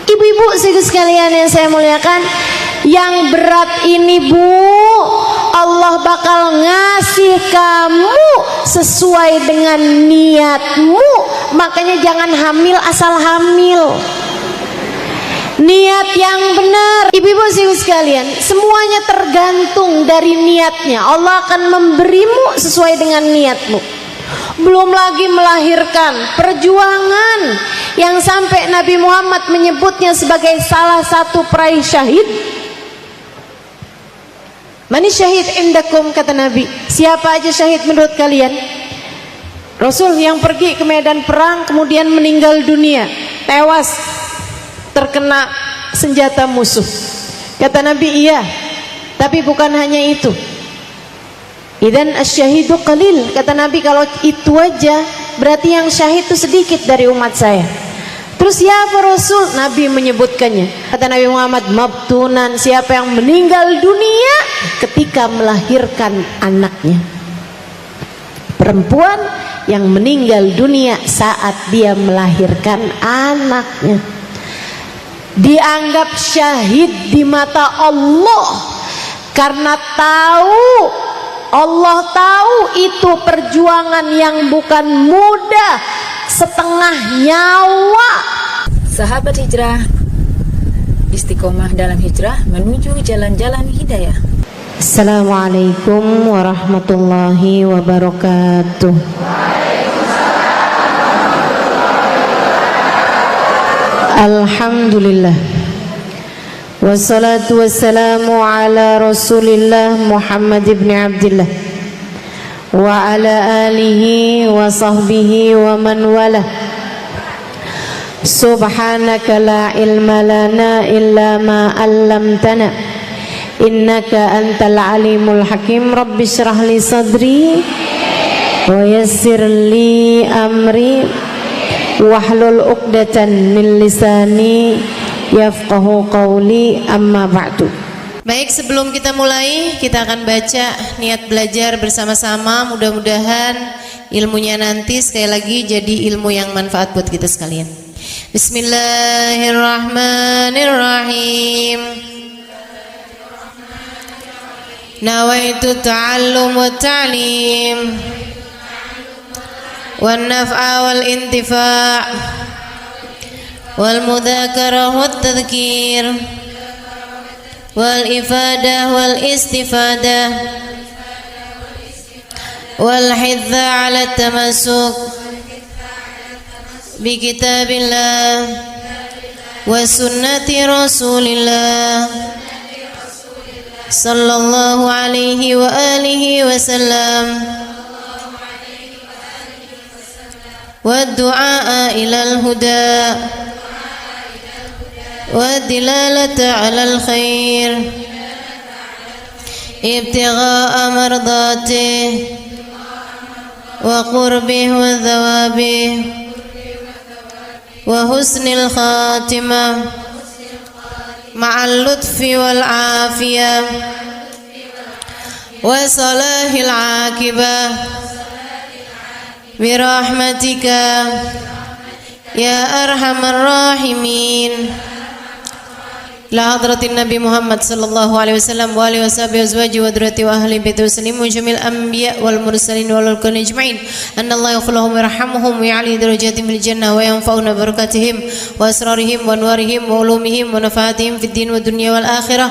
Ibu-ibu sekalian yang saya muliakan, yang berat ini Bu, Allah bakal ngasih kamu sesuai dengan niatmu. Makanya jangan hamil asal hamil. Niat yang benar. Ibu-ibu sekalian, semuanya tergantung dari niatnya. Allah akan memberimu sesuai dengan niatmu. Belum lagi melahirkan, perjuangan yang sampai Nabi Muhammad menyebutnya sebagai salah satu peraih syahid. Mani syahid indakum, kata Nabi. Siapa aja syahid menurut kalian? Rasul yang pergi ke medan perang kemudian meninggal dunia, tewas terkena senjata musuh. Kata Nabi, iya, tapi bukan hanya itu. Idzan asy-syahidu qalil, kata Nabi, kalau itu aja berarti yang syahid itu sedikit dari umat saya. Terus siapa Rasul? Nabi menyebutkannya. Kata Nabi Muhammad, mabtunan, siapa yang meninggal dunia ketika melahirkan anaknya. Perempuan yang meninggal dunia saat dia melahirkan anaknya dianggap syahid di mata Allah, karena Allah tahu itu perjuangan yang bukan mudah, setengah nyawa. Sahabat hijrah, istiqomah dalam hijrah menuju jalan-jalan hidayah. Assalamualaikum warahmatullahi wabarakatuh. Alhamdulillah, wassalatu wassalamu ala Rasulillah Muhammad ibn Abdillah wa ala alihi wa sahbihi wa man wala. Subhanaka la ilma lana illa ma 'allamtana innaka antal alimul hakim. Rabbi shrah li sadri wa yassir li amri wahlul 'uqdatan min lisani yafqahu qawli, amma ba'du. Baik, sebelum kita mulai, kita akan baca niat belajar bersama-sama. Mudah-mudahan ilmunya nanti sekali lagi jadi ilmu yang manfaat buat kita sekalian. Bismillahirrahmanirrahim. Nawaitu ta'allum wa ta'lim wan naf'a wal intifa' wal mudzakarah wat tadhkir wal ifadah wal istifadah wal hidza 'ala tamassuk bi kitabillah wa sunnati rasulillah sallallahu alaihi wa alihi wasallam wa du'a ilal huda wa dilalata alal khair ibtigha'a mardatih wa qurbih wa thawabih wa husnil khatimah ma'al lutfi wal afiyah wa salahil aqibah birahmatika ya arhamar rahimin. La hadratin Nabi Muhammad sallallahu alaihi wasallam wa alihi washabihi azwaji wa dzurriyyati wa ahli baiti wasallim wa jamil anbiya wal mursalin wal kulli ajma'in. Anallahu yaghfiruhum wa yarhamuhum wa ya'li darajatihim fil jannah wa yanfa'una barakatihim wa asrarihim wa anwarihim wa ulumihim wa nafaatihim fid din wa dunya wal akhirah.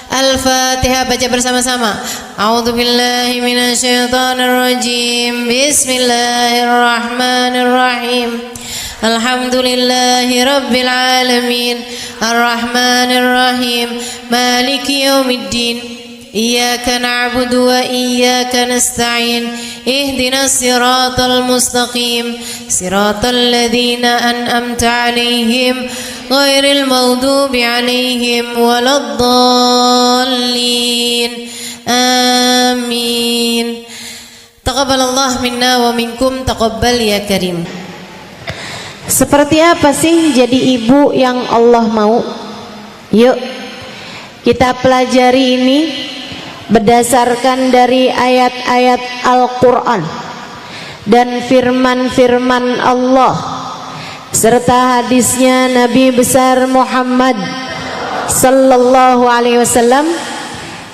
Al-Fatihah, baca bersama-sama. A'udzu billahi minasy syaithanir rajim. Bismillahirrahmanirrahim. Alhamdulillahi rabbil alamin. Ar-Rahmanir Rahim. Maliki yaumiddin. Iyyaka na'budu wa iyyaka nasta'in. Ihdinas siratal mustaqim. Siratal ladzina an'amta 'alaihim ghairil maghdubi 'alaihim waladdallin. Amin. Taqabbalallahu minna wa minkum, taqabbal ya karim. Seperti apa sih jadi ibu yang Allah mau? Yuk kita pelajari ini berdasarkan dari ayat-ayat Al-Quran dan firman-firman Allah serta hadisnya Nabi besar Muhammad sallallahu alaihi wasallam,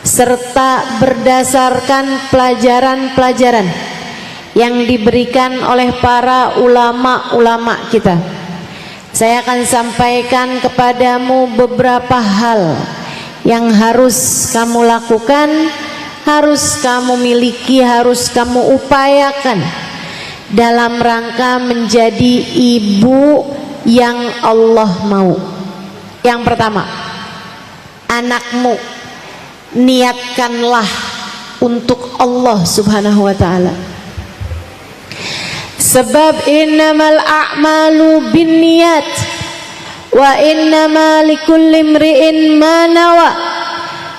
serta berdasarkan pelajaran-pelajaran yang diberikan oleh para ulama-ulama kita, saya akan sampaikan kepadamu beberapa hal yang harus kamu lakukan, harus kamu miliki, harus kamu upayakan dalam rangka menjadi ibu yang Allah mau. Yang pertama, anakmu niatkanlah untuk Allah Subhanahu wa ta'ala. Sebab innamal a'malu binniyat wa innama likulli imri'in ma nawa.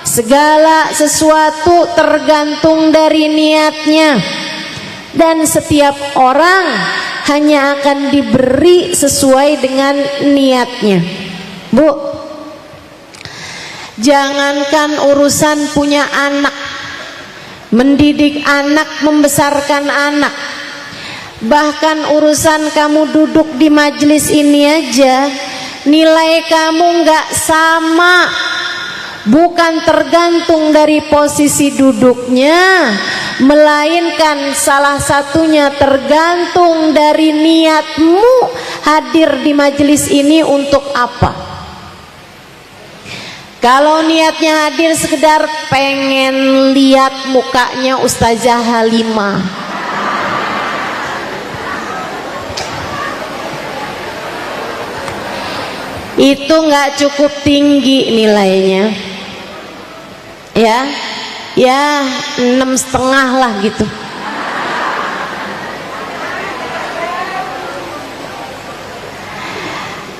Segala sesuatu tergantung dari niatnya, dan setiap orang hanya akan diberi sesuai dengan niatnya. Bu, jangankan urusan punya anak, mendidik anak, membesarkan anak, bahkan urusan kamu duduk di majelis ini aja, nilai kamu nggak sama. Bukan tergantung dari posisi duduknya, melainkan salah satunya tergantung dari niatmu hadir di majelis ini untuk apa. Kalau niatnya hadir sekedar pengen lihat mukanya Ustazah Halimah, itu nggak cukup tinggi nilainya. Ya 6,5 lah gitu.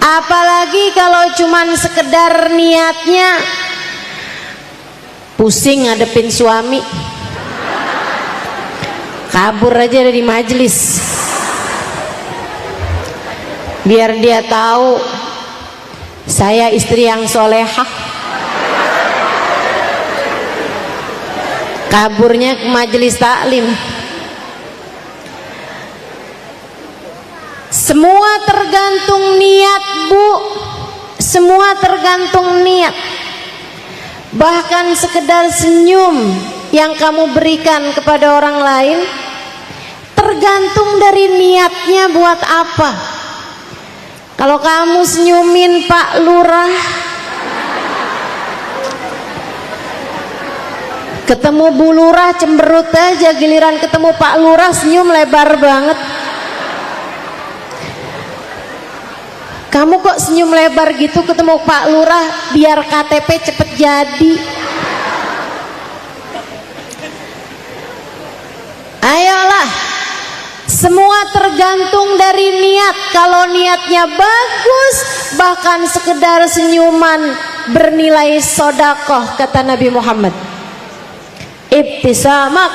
Apalagi kalau cuman sekedar niatnya pusing ngadepin suami, kabur aja dari majelis, biar dia tahu saya istri yang solehah. Kaburnya ke majelis taklim. Semua tergantung niat, Bu. Semua tergantung niat. Bahkan sekedar senyum yang kamu berikan kepada orang lain tergantung dari niatnya buat apa. Kalau kamu senyumin Pak Lurah, ketemu Bu Lurah cemberut aja, giliran ketemu Pak Lurah senyum lebar banget. Kamu kok senyum lebar gitu ketemu Pak Lurah, biar KTP cepet jadi. Ayolah, semua tergantung dari niat. Kalau niatnya bagus, bahkan sekedar senyuman bernilai sodakoh, kata Nabi Muhammad. Ibtisamak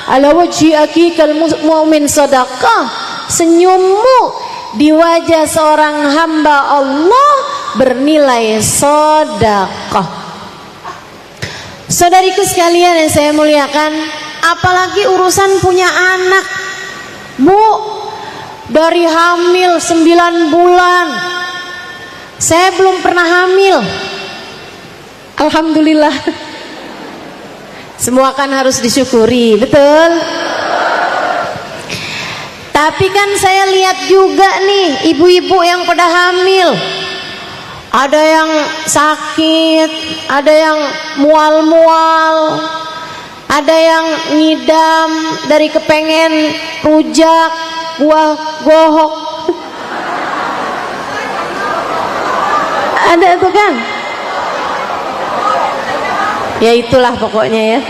ala wajhi akikal mu'min sadaqah. Senyummu di wajah seorang hamba Allah bernilai sedekah. Saudariku sekalian yang saya muliakan, apalagi urusan punya anak. Bu, dari hamil 9 bulan saya belum pernah hamil. Alhamdulillah. Semua kan harus disyukuri, betul? Tapi kan saya lihat juga nih ibu-ibu yang pada hamil, ada yang sakit, ada yang mual-mual, ada yang ngidam dari kepengen rujak buah gohok. Ada tuh kan? Ya itulah pokoknya ya.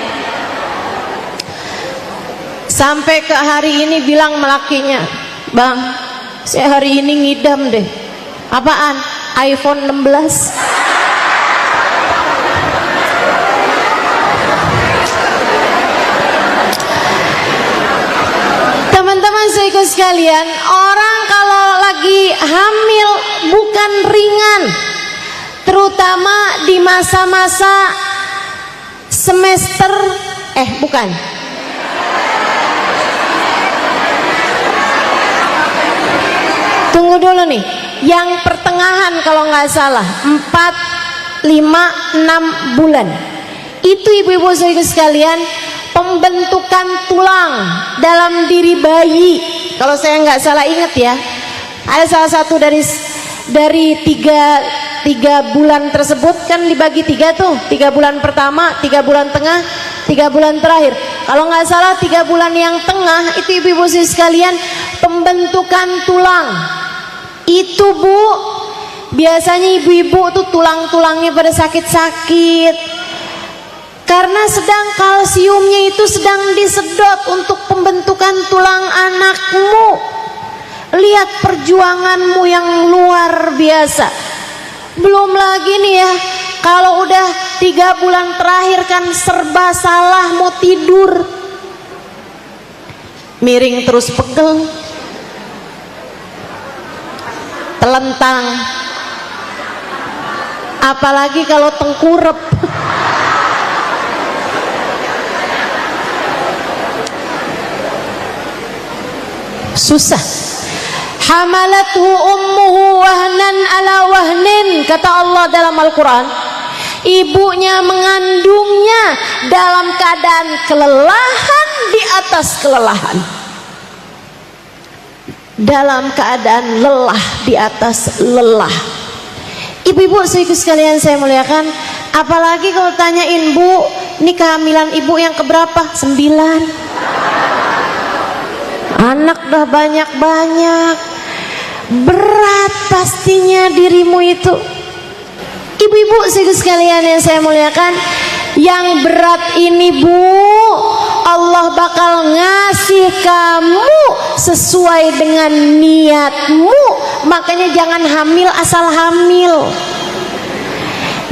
Sampai ke hari ini bilang melakinya, Bang, saya hari ini ngidam deh. Apaan? iPhone 16. Teman-teman saudaraku sekalian, orang kalau lagi hamil bukan ringan, terutama di masa-masa semester bukan. Tunggu dulu nih. yang pertengahan kalau nggak salah 4, 5, 6 bulan. Itu ibu-ibu saudara sekalian pembentukan tulang dalam diri bayi. Kalau saya nggak salah ingat ya, ada salah satu dari tiga bulan tersebut kan dibagi 3 tuh, 3 bulan pertama, 3 bulan tengah, 3 bulan terakhir. Kalau nggak salah 3 bulan yang tengah itu ibu-ibu sekalian pembentukan tulang. Itu Bu, biasanya ibu-ibu tuh tulang-tulangnya pada sakit-sakit karena sedang kalsiumnya itu sedang disedot untuk pembentukan tulang anakmu. Lihat perjuanganmu yang luar biasa. Belum lagi nih ya, kalau udah 3 bulan terakhir kan serba salah, mau tidur miring terus pegel, telentang, apalagi kalau tengkurep. Susah. Hamalathu ummuhu wahnan ala wahnin, kata Allah dalam Al-Quran. Ibunya mengandungnya dalam keadaan kelelahan di atas kelelahan, dalam keadaan lelah di atas lelah. Ibu-ibu sekalian saya muliakan, apalagi kalau tanyain, Bu, ini kehamilan ibu yang keberapa? 9. Anak dah banyak-banyak, berat pastinya dirimu itu. Ibu-ibu sekalian yang saya muliakan, yang berat ini Bu, Allah bakal ngasih kamu sesuai dengan niatmu. Makanya jangan hamil asal hamil.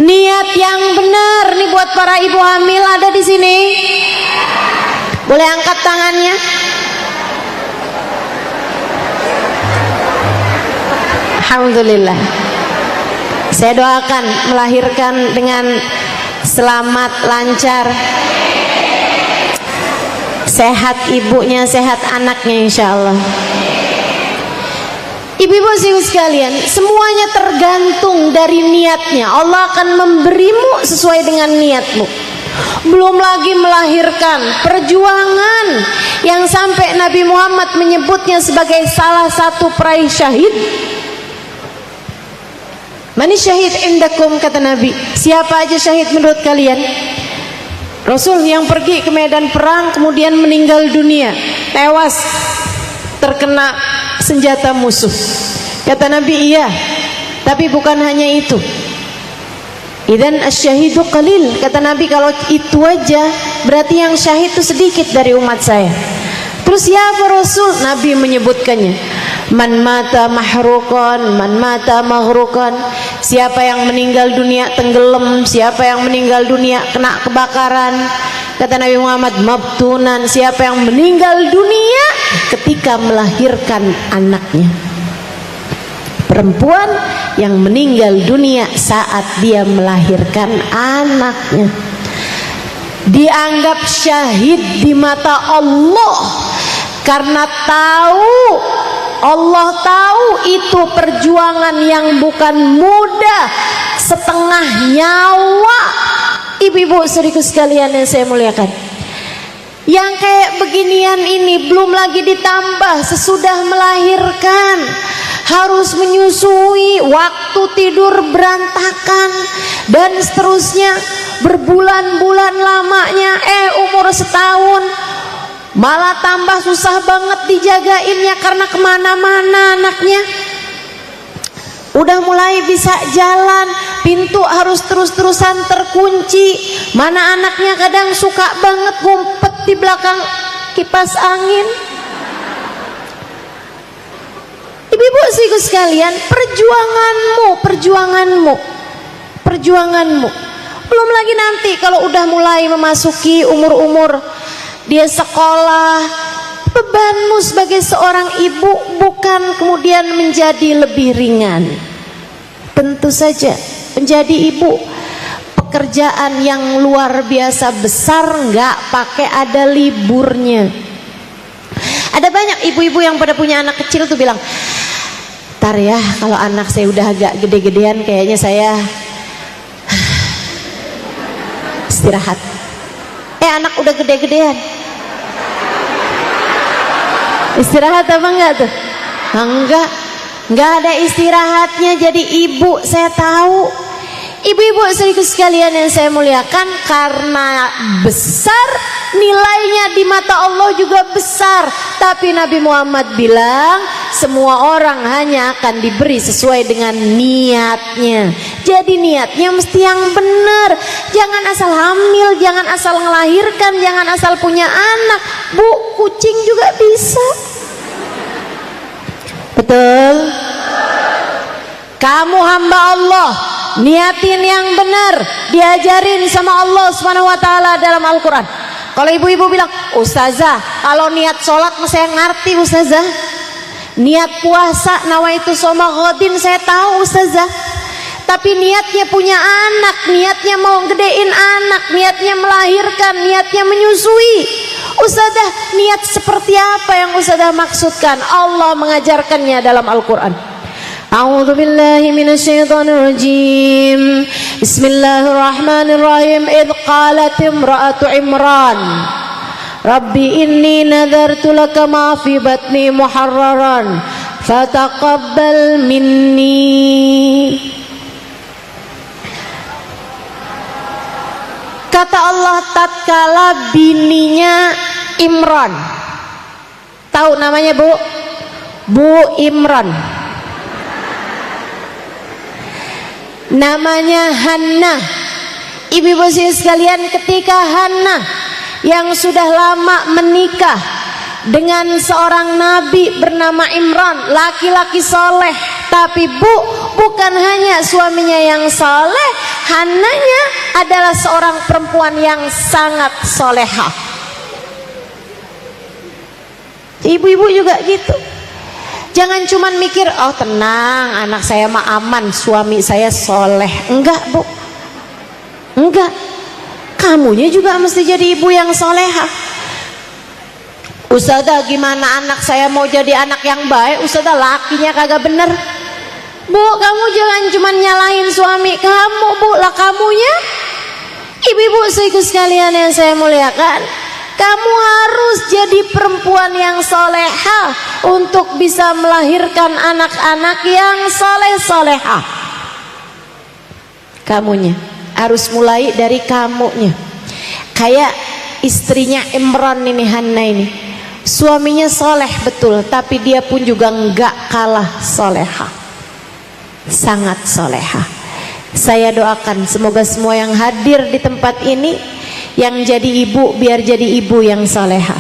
Niat yang benar nih buat para ibu hamil ada di sini. Boleh angkat tangannya? Alhamdulillah. Saya doakan melahirkan dengan selamat, lancar, sehat ibunya, sehat anaknya insya Allah. Ibu-ibu sekalian, semuanya tergantung dari niatnya. Allah akan memberimu sesuai dengan niatmu. Belum lagi melahirkan, perjuangan yang sampai Nabi Muhammad menyebutnya sebagai salah satu peraih syahid. Mani syahid indakum, kata Nabi, siapa aja syahid menurut kalian? Rasul yang pergi ke medan perang kemudian meninggal dunia, tewas terkena senjata musuh. Kata Nabi, iya, tapi bukan hanya itu. Idan asyahidu qalil, kata Nabi, kalau itu aja berarti yang syahid itu sedikit dari umat saya. Terus siapa Rasul? Nabi menyebutkannya, man mata mahruqan, man mata maghruqan, siapa yang meninggal dunia tenggelam, siapa yang meninggal dunia kena kebakaran. Kata Nabi Muhammad, mabtunan, siapa yang meninggal dunia ketika melahirkan anaknya. Perempuan yang meninggal dunia saat dia melahirkan anaknya dianggap syahid di mata Allah, karena Allah tahu itu perjuangan yang bukan mudah, setengah nyawa. Ibu-ibu saudaraku sekalian yang saya muliakan, yang kayak beginian ini belum lagi ditambah sesudah melahirkan harus menyusui, waktu tidur berantakan, dan seterusnya, berbulan-bulan lamanya. Umur setahun malah tambah susah banget dijagainnya karena kemana-mana anaknya. Udah mulai bisa jalan, pintu harus terus-terusan terkunci. Mana anaknya kadang suka banget ngumpet di belakang kipas angin. Ibu-ibu sekalian, perjuanganmu. Belum lagi nanti kalau udah mulai memasuki umur-umur dia sekolah, bebanmu sebagai seorang ibu bukan kemudian menjadi lebih ringan. Tentu saja menjadi ibu pekerjaan yang luar biasa besar, nggak pakai ada liburnya. Ada banyak ibu-ibu yang pada punya anak kecil tuh bilang, Ntar ya kalau anak saya udah agak gede-gedean kayaknya saya istirahat. Anak udah gede-gedean istirahat apa enggak tuh? Enggak ada istirahatnya. Jadi ibu, saya tahu ibu-ibu serius sekalian yang saya muliakan, karena besar nilainya di mata Allah juga besar. Tapi Nabi Muhammad bilang semua orang hanya akan diberi sesuai dengan niatnya. Jadi niatnya mesti yang benar. Jangan asal hamil, jangan asal ngelahirkan, jangan asal punya anak. Bu, kucing juga bisa. Betul? Kamu hamba Allah, niatin yang benar, diajarin sama Allah SWT dalam Al-Quran. Kalau ibu-ibu bilang, ustazah kalau niat sholat saya ngerti ustazah, niat puasa nawaitu shoma ghadin saya tahu ustazah, tapi niatnya punya anak, niatnya mau gedein anak, niatnya melahirkan, niatnya menyusui, ustazah niat seperti apa yang ustazah maksudkan? Allah mengajarkannya dalam Al-Quran. A'udzu billahi minasyaitonir rajim. Bismillahirrahmanirrahim. Idz qalat imra'atu Imran, Rabbi inni nadartu laka ma fi batni muharraran fataqabbal minni. Kata Allah tatkala bininya Imran, tahu namanya Bu Imran, namanya Hannah. Ibu-ibu sekalian, ketika Hannah yang sudah lama menikah dengan seorang nabi bernama Imran, laki-laki soleh, tapi bukan hanya suaminya yang soleh, Hannahnya adalah seorang perempuan yang sangat solehah. Ibu-ibu juga gitu. Jangan cuman mikir, oh tenang anak saya mah aman, suami saya soleh. Enggak bu, enggak. Kamunya juga mesti jadi ibu yang soleha. Ustazah gimana anak saya mau jadi anak yang baik, ustazah lakinya kagak bener. Bu, kamu jangan cuman nyalahin suami kamu, bu, lah kamunya. Ibu-ibu sekalian yang saya muliakan, kamu harus jadi perempuan yang soleha untuk bisa melahirkan anak-anak yang soleh-soleha. Kamunya harus mulai dari kamunya. Kayak istrinya Imran ini, Hannah ini, suaminya soleh betul, tapi dia pun juga enggak kalah soleha, sangat soleha. Saya doakan semoga semua yang hadir di tempat ini yang jadi ibu, biar jadi ibu yang soleha.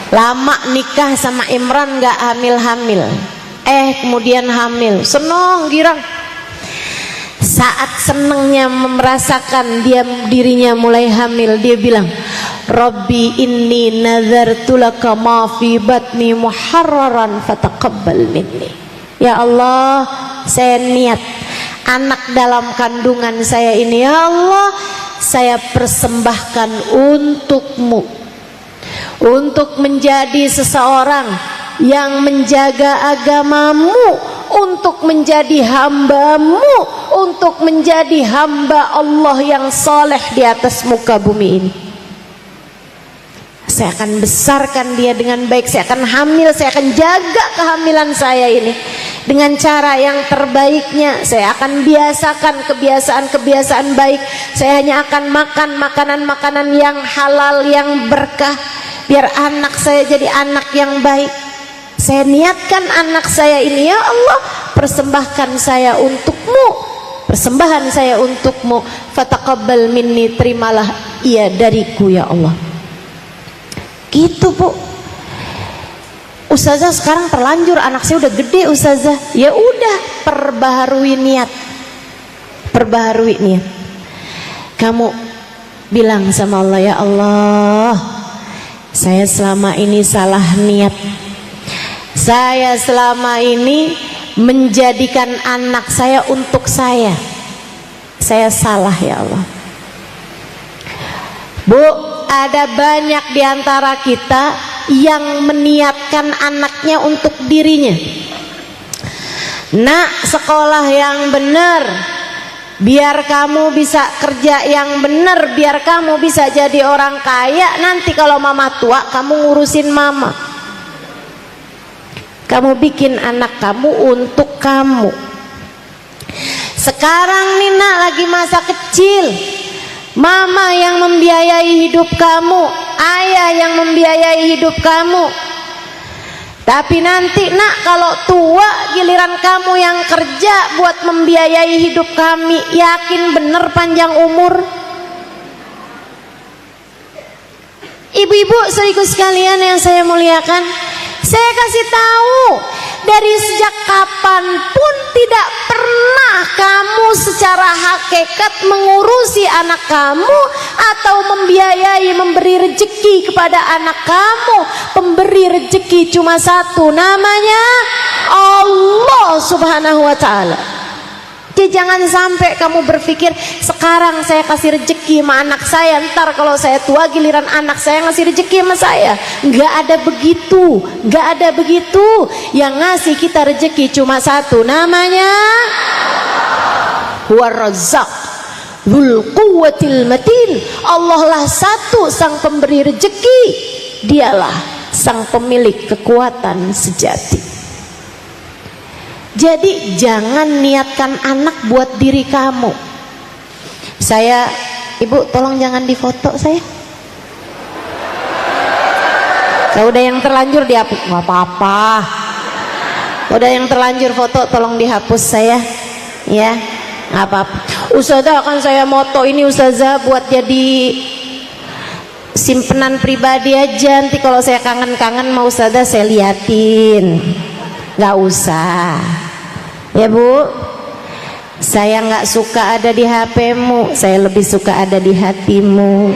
Lama nikah sama Imran gak hamil-hamil, kemudian hamil, seneng girang. Saat senengnya merasakan dirinya mulai hamil, dia bilang, Rabbi inni nazartu laka ma fi batni muharraran fataqabbal minni. Ya Allah, saya niat anak dalam kandungan saya ini, ya Allah, saya persembahkan untukmu, untuk menjadi seseorang yang menjaga agamamu, untuk menjadi hambamu, untuk menjadi hamba Allah yang soleh di atas muka bumi ini. Saya akan besarkan dia dengan baik, saya akan hamil, saya akan jaga kehamilan saya ini dengan cara yang terbaiknya. Saya akan biasakan kebiasaan-kebiasaan baik. Saya hanya akan makan makanan-makanan yang halal, yang berkah, biar anak saya jadi anak yang baik. Saya niatkan anak saya ini, ya Allah, persembahkan saya untukmu, persembahan saya untukmu, fataqabbal minni, terimalah ia dariku ya Allah. Gitu bu. Ustazah sekarang terlanjur, anak saya udah gede ustazah. Ya udah, perbaharui niat, perbaharui niat. Kamu bilang sama Allah, ya Allah, saya selama ini salah niat, saya selama ini menjadikan anak saya untuk saya salah ya Allah. Bu, ada banyak diantara kita yang meniatkan anaknya untuk dirinya. Nak, sekolah yang benar, biar kamu bisa kerja yang benar, biar kamu bisa jadi orang kaya. Nanti kalau mama tua, kamu ngurusin mama. Kamu bikin anak kamu untuk kamu. Sekarang nih nak, lagi masa kecil, mama yang membiayai hidup kamu, ayah yang membiayai hidup kamu. Tapi nanti nak, kalau tua giliran kamu yang kerja buat membiayai hidup kami, yakin bener panjang umur? Ibu-ibu saudariku sekalian yang saya muliakan, saya kasih tahu, dari sejak kapanpun tidak pernah kamu secara hakikat mengurusi anak kamu atau membiayai, memberi rezeki kepada anak kamu. Pemberi rezeki cuma satu, namanya Allah Subhanahu wa ta'ala. Jadi jangan sampai kamu berpikir, sekarang saya kasih rezeki sama anak saya, ntar kalau saya tua giliran anak saya ngasih rezeki sama saya. Nggak ada begitu, nggak ada begitu. Yang ngasih kita rezeki cuma satu, namanya War-Razzaq Dzul Quwwatil Matin. Allah lah satu sang pemberi rezeki, dialah sang pemilik kekuatan sejati. Jadi jangan niatkan anak buat diri kamu. Saya, ibu tolong jangan difoto saya. Kalau udah yang terlanjur dihapus, nggak apa-apa. Udah yang terlanjur foto tolong dihapus saya, ya, nggak apa-apa. Ustazah akan saya moto ini ustazah buat jadi simpenan pribadi aja. Nanti kalau saya kangen-kangen mau ustazah saya liatin. Nggak usah, ya bu. Saya nggak suka ada di HP-mu, saya lebih suka ada di hatimu.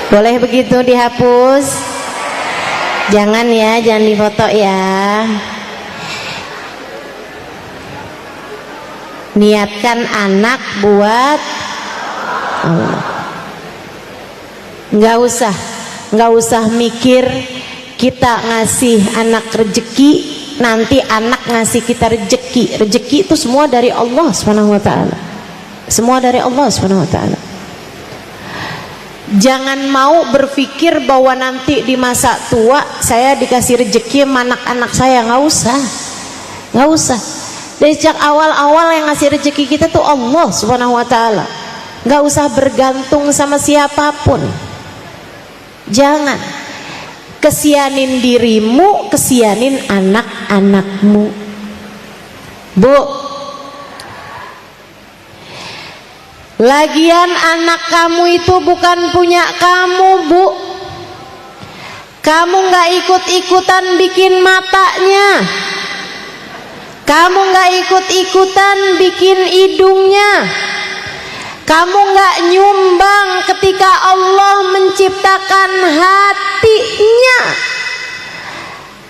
Boleh begitu dihapus? Jangan ya, jangan difoto ya. Niatkan anak buat Allah. Nggak usah mikir kita ngasih anak rezeki, nanti anak ngasih kita rezeki. Rezeki itu semua dari Allah Subhanahu wa ta'ala. Semua dari Allah Subhanahu wa ta'ala. Jangan mau berpikir bahwa nanti di masa tua saya dikasih rezeki sama anak-anak saya. Nggak usah, nggak usah. Dari sejak awal-awal yang ngasih rezeki kita tuh Allah Subhanahu wa ta'ala. Nggak usah bergantung sama siapapun. Jangan kesianin dirimu, kesianin anak-anakmu. Bu, lagian anak kamu itu bukan punya kamu, bu. Kamu nggak ikut-ikutan bikin matanya, kamu nggak ikut-ikutan bikin hidungnya, kamu nggak nyumbang ketika Allah menciptakan hatinya.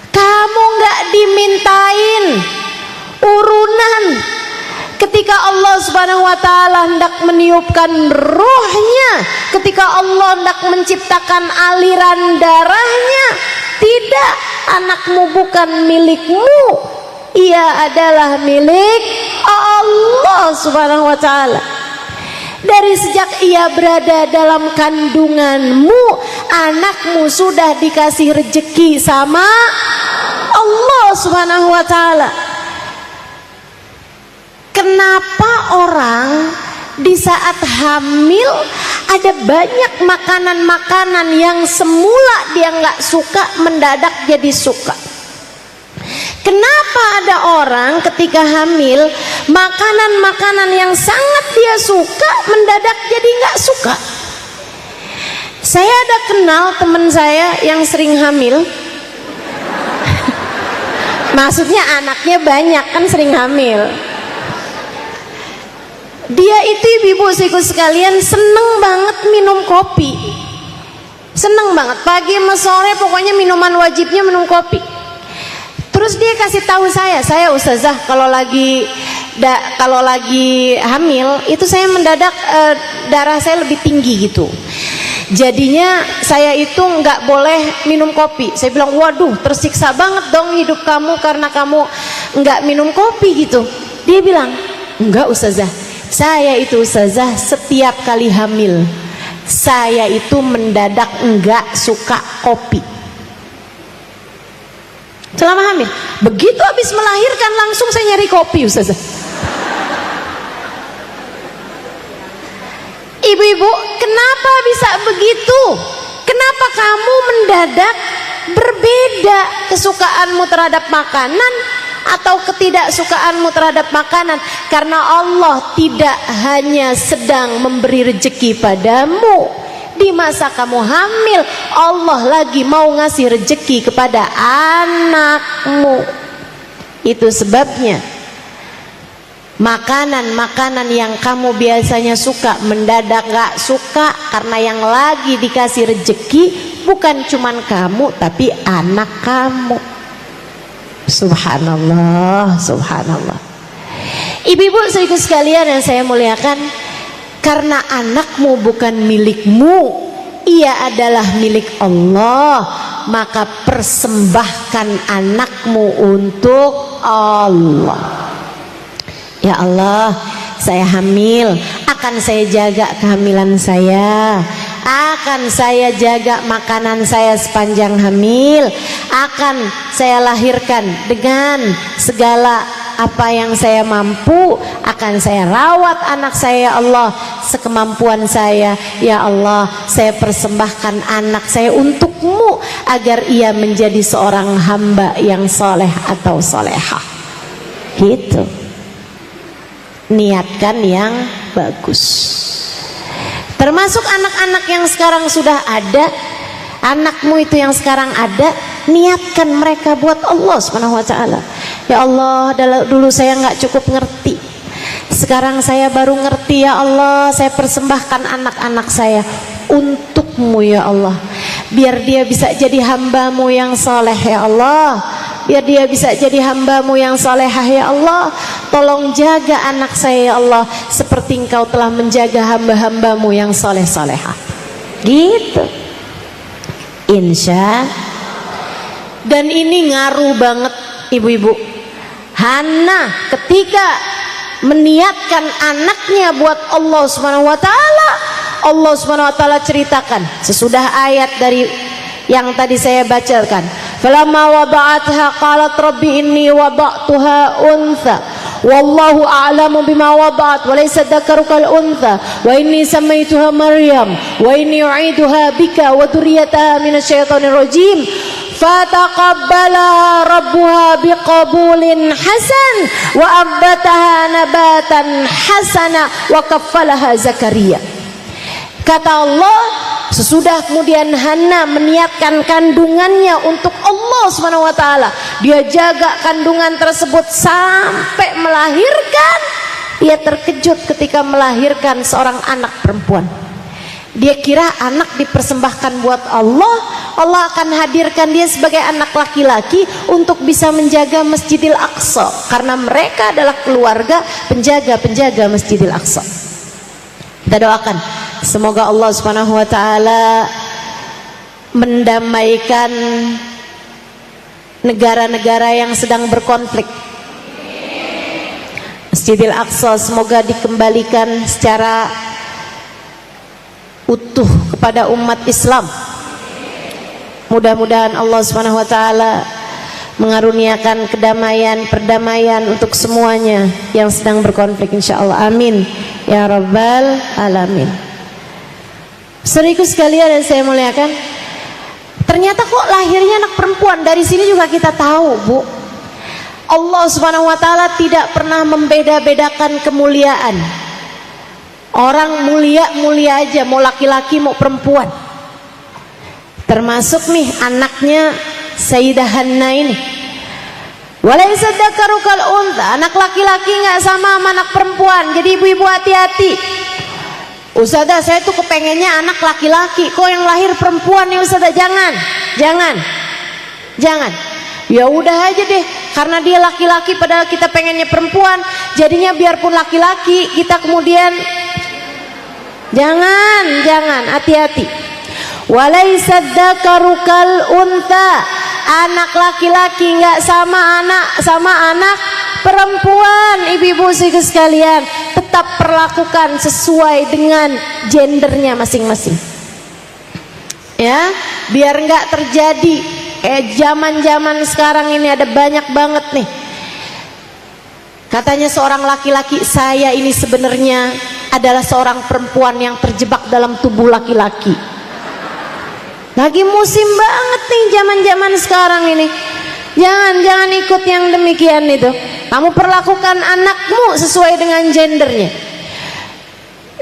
Kamu nggak dimintain urunan ketika Allah Subhanahu wa ta'ala hendak meniupkan ruhnya, ketika Allah hendak menciptakan aliran darahnya. Tidak, anakmu bukan milikmu, ia adalah milik Allah Subhanahu wa ta'ala. Dari sejak ia berada dalam kandunganmu, anakmu sudah dikasih rezeki sama Allah Subhanahu wa ta'ala. Kenapa orang di saat hamil ada banyak makanan-makanan yang semula dia nggak suka mendadak jadi suka? Kenapa ada orang ketika hamil makanan-makanan yang sangat dia suka mendadak jadi nggak suka? Saya ada kenal teman saya yang sering hamil. Maksudnya anaknya banyak kan, sering hamil. Dia itu ibu-ibu sekalian seneng banget minum kopi. Seneng banget, pagi sama sore pokoknya minuman wajibnya minum kopi. Terus dia kasih tahu saya ustazah kalau lagi hamil itu saya mendadak darah saya lebih tinggi gitu. Jadinya saya itu nggak boleh minum kopi. Saya bilang, waduh, tersiksa banget dong hidup kamu karena kamu nggak minum kopi gitu. Dia bilang, enggak ustazah, saya itu ustazah setiap kali hamil saya itu mendadak enggak suka kopi selama hamil. Begitu habis melahirkan langsung saya nyari kopi ustazah. Ibu-ibu, kenapa bisa begitu? Kenapa kamu mendadak berbeda kesukaanmu terhadap makanan atau ketidaksukaanmu terhadap makanan? Karena Allah tidak hanya sedang memberi rezeki padamu di masa kamu hamil, Allah lagi mau ngasih rezeki kepada anakmu. Itu sebabnya makanan-makanan yang kamu biasanya suka mendadak gak suka karena yang lagi dikasih rezeki bukan cuman kamu tapi anak kamu. Subhanallah, subhanallah. Ibu-ibu saudaraku sekalian yang saya muliakan, karena anakmu bukan milikmu, ia adalah milik Allah, maka persembahkan anakmu untuk Allah. Ya Allah, saya hamil, akan saya jaga kehamilan saya, akan saya jaga makanan saya sepanjang hamil, akan saya lahirkan dengan segala apa yang saya mampu, akan saya rawat anak saya ya Allah sekemampuan saya. Ya Allah, saya persembahkan anak saya untukmu agar ia menjadi seorang hamba yang soleh atau solehah. Gitu. Niatkan yang bagus. Termasuk anak-anak yang sekarang sudah ada, anakmu itu yang sekarang ada, niatkan mereka buat Allah Subhanahu wa taala. Ya Allah, dulu saya nggak cukup ngerti, sekarang saya baru ngerti. Ya Allah, saya persembahkan anak-anak saya untukmu ya Allah, biar dia bisa jadi hambamu yang soleh ya Allah, biar dia bisa jadi hambamu yang solehah ya Allah. Tolong jaga anak saya ya Allah seperti engkau telah menjaga hamba-hambamu yang soleh-solehah. Gitu, insya. Dan ini ngaruh banget ibu-ibu. Hana ketika meniatkan anaknya buat Allah Subhanahu wa taala, Allah Subhanahu wa taala ceritakan sesudah ayat dari yang tadi saya bacakan, falamma wada'atha qalat rabbi inni wada'tuha untha wallahu a'lamu bima wada'at wa laysa dzakaru kal untha wa inni samaituha maryam wa inni u'iduha bika wa dzurriyyataha minasyaitonir rajim fataqabbalaha rabbuha biqabulin hasan wa ambataha nabatan hasana wa kaffalaha Zakaria. Kata Allah, sesudah kemudian Hana meniatkan kandungannya untuk Allah Subhanahu wa taala, dia jaga kandungan tersebut sampai melahirkan. Dia terkejut ketika melahirkan seorang anak perempuan. Dia kira anak dipersembahkan buat Allah, Allah akan hadirkan dia sebagai anak laki-laki untuk bisa menjaga Masjidil Aqsa, karena mereka adalah keluarga penjaga-penjaga Masjidil Aqsa. Kita doakan semoga Allah Subhanahu wa taala mendamaikan negara-negara yang sedang berkonflik. Masjidil Aqsa semoga dikembalikan secara utuh kepada umat Islam. Mudah-mudahan Allah Subhanahu wa taala mengaruniakan kedamaian, perdamaian untuk semuanya yang sedang berkonflik insyaallah. Amin ya rabbal alamin. Saudaraku sekalian yang saya muliakan, ternyata kok lahirnya anak perempuan. Dari sini juga kita tahu, Bu, Allah Subhanahu wa taala tidak pernah membeda-bedakan kemuliaan. Orang mulia-mulia aja, mau laki-laki mau perempuan. Termasuk nih anaknya Sayyidah Hanna ini. Walaysa dzakaru kal untha, anak laki-laki nggak sama anak perempuan. Jadi ibu-ibu hati-hati. Ustazah, saya tuh kepengennya anak laki-laki, kok yang lahir perempuan nih Ustazah? Jangan. Ya udah aja deh, karena dia laki-laki padahal kita pengennya perempuan. Jadinya biarpun laki-laki kita kemudian jangan, hati-hati. Walaisa dzakaru kal untha. Anak laki-laki enggak sama anak perempuan. Ibu-ibu sekalian, tetap perlakukan sesuai dengan gendernya masing-masing. Ya, biar enggak terjadi zaman-zaman sekarang ini ada banyak banget nih. Katanya seorang laki-laki, saya ini sebenarnya adalah seorang perempuan yang terjebak dalam tubuh laki-laki. Lagi musim banget nih zaman-zaman sekarang ini. Jangan ikut yang demikian itu. Kamu perlakukan anakmu sesuai dengan gendernya.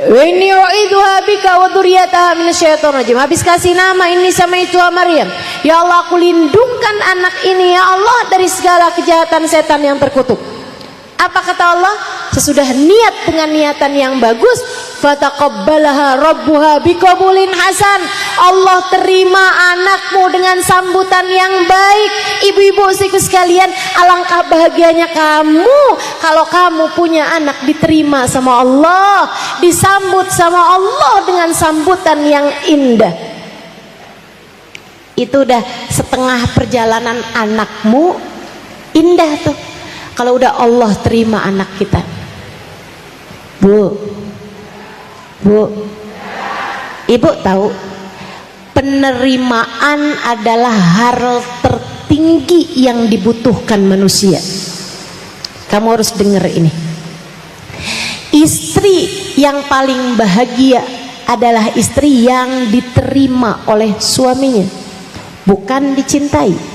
Inni u'idzuha bika wa dzurriyyataha minasyaitonir rajim. Habis kasih nama ini sama itu Maryam. Ya Allah, aku lindungkan anak ini ya Allah dari segala kejahatan setan yang terkutuk. Apa kata Allah? Sesudah niat dengan niatan yang bagus, fataqabbalaha rabbuha biqabulin hasan. Allah terima anakmu dengan sambutan yang baik. Ibu-ibu sekalian, alangkah bahagianya kamu kalau kamu punya anak diterima sama Allah, disambut sama Allah dengan sambutan yang indah. Itu udah setengah perjalanan anakmu indah tuh. Kalau udah Allah terima anak kita. Bu, ibu tahu penerimaan adalah hal tertinggi yang dibutuhkan manusia. Kamu harus dengar ini. Istri yang paling bahagia adalah istri yang diterima oleh suaminya, bukan dicintai.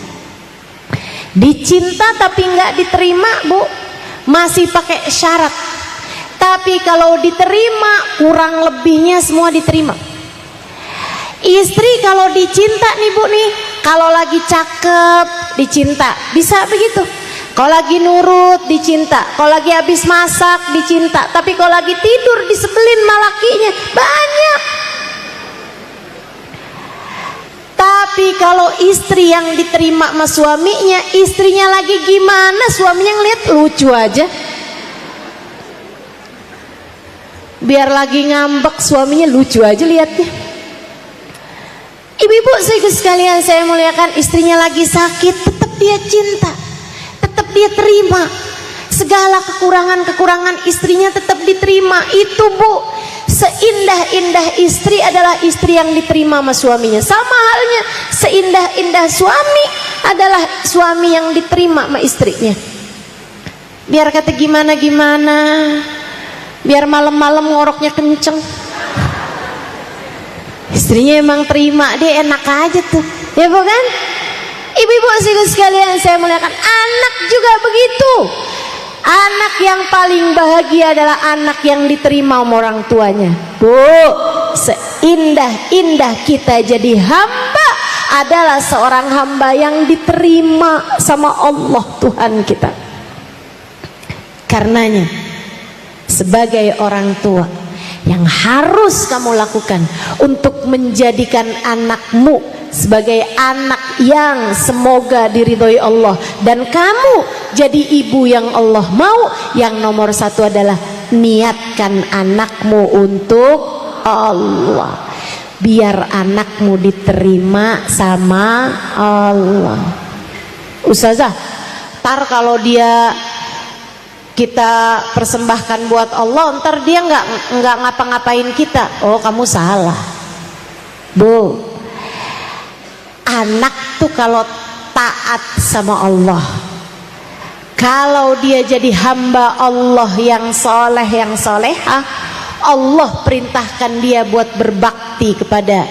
Dicinta tapi nggak diterima, Bu, masih pakai syarat. Tapi kalau diterima, kurang lebihnya semua diterima. Istri kalau dicinta nih Bu nih, kalau lagi cakep dicinta, bisa begitu. Kalau lagi nurut dicinta, kalau lagi habis masak dicinta. Tapi kalau lagi tidur disebelin malakinya banyak. Tapi kalau istri yang diterima sama suaminya, istrinya lagi gimana, suaminya ngeliat lucu aja. Biar lagi ngambek, suaminya lucu aja liatnya. Ibu-ibu sekalian saya muliakan, istrinya lagi sakit, tetap dia cinta, tetap dia terima. Segala kekurangan-kekurangan istrinya tetap diterima. Itu Bu, seindah-indah istri adalah istri yang diterima sama suaminya. Sama halnya seindah-indah suami adalah suami yang diterima sama istrinya. Biar kata gimana-gimana, biar malam-malam ngoroknya kenceng, istrinya emang terima, dia enak aja tuh, ya bukan? Ibu-ibu sekalian saya muliakan, anak juga begitu. Anak yang paling bahagia adalah anak yang diterima sama orang tuanya. Bu, seindah-indah kita jadi hamba adalah seorang hamba yang diterima sama Allah Tuhan kita. Karenanya, sebagai orang tua, yang harus kamu lakukan untuk menjadikan anakmu sebagai anak yang semoga diridhoi Allah, dan kamu jadi ibu yang Allah mau, yang nomor satu adalah niatkan anakmu untuk Allah, biar anakmu diterima sama Allah. Ustazah, ntar kalau dia kita persembahkan buat Allah, ntar dia nggak ngapa-ngapain kita. Oh, kamu salah, Bu. Anak tuh kalau taat sama Allah, kalau dia jadi hamba Allah yang soleh, yang solehah, Allah perintahkan dia buat berbakti kepada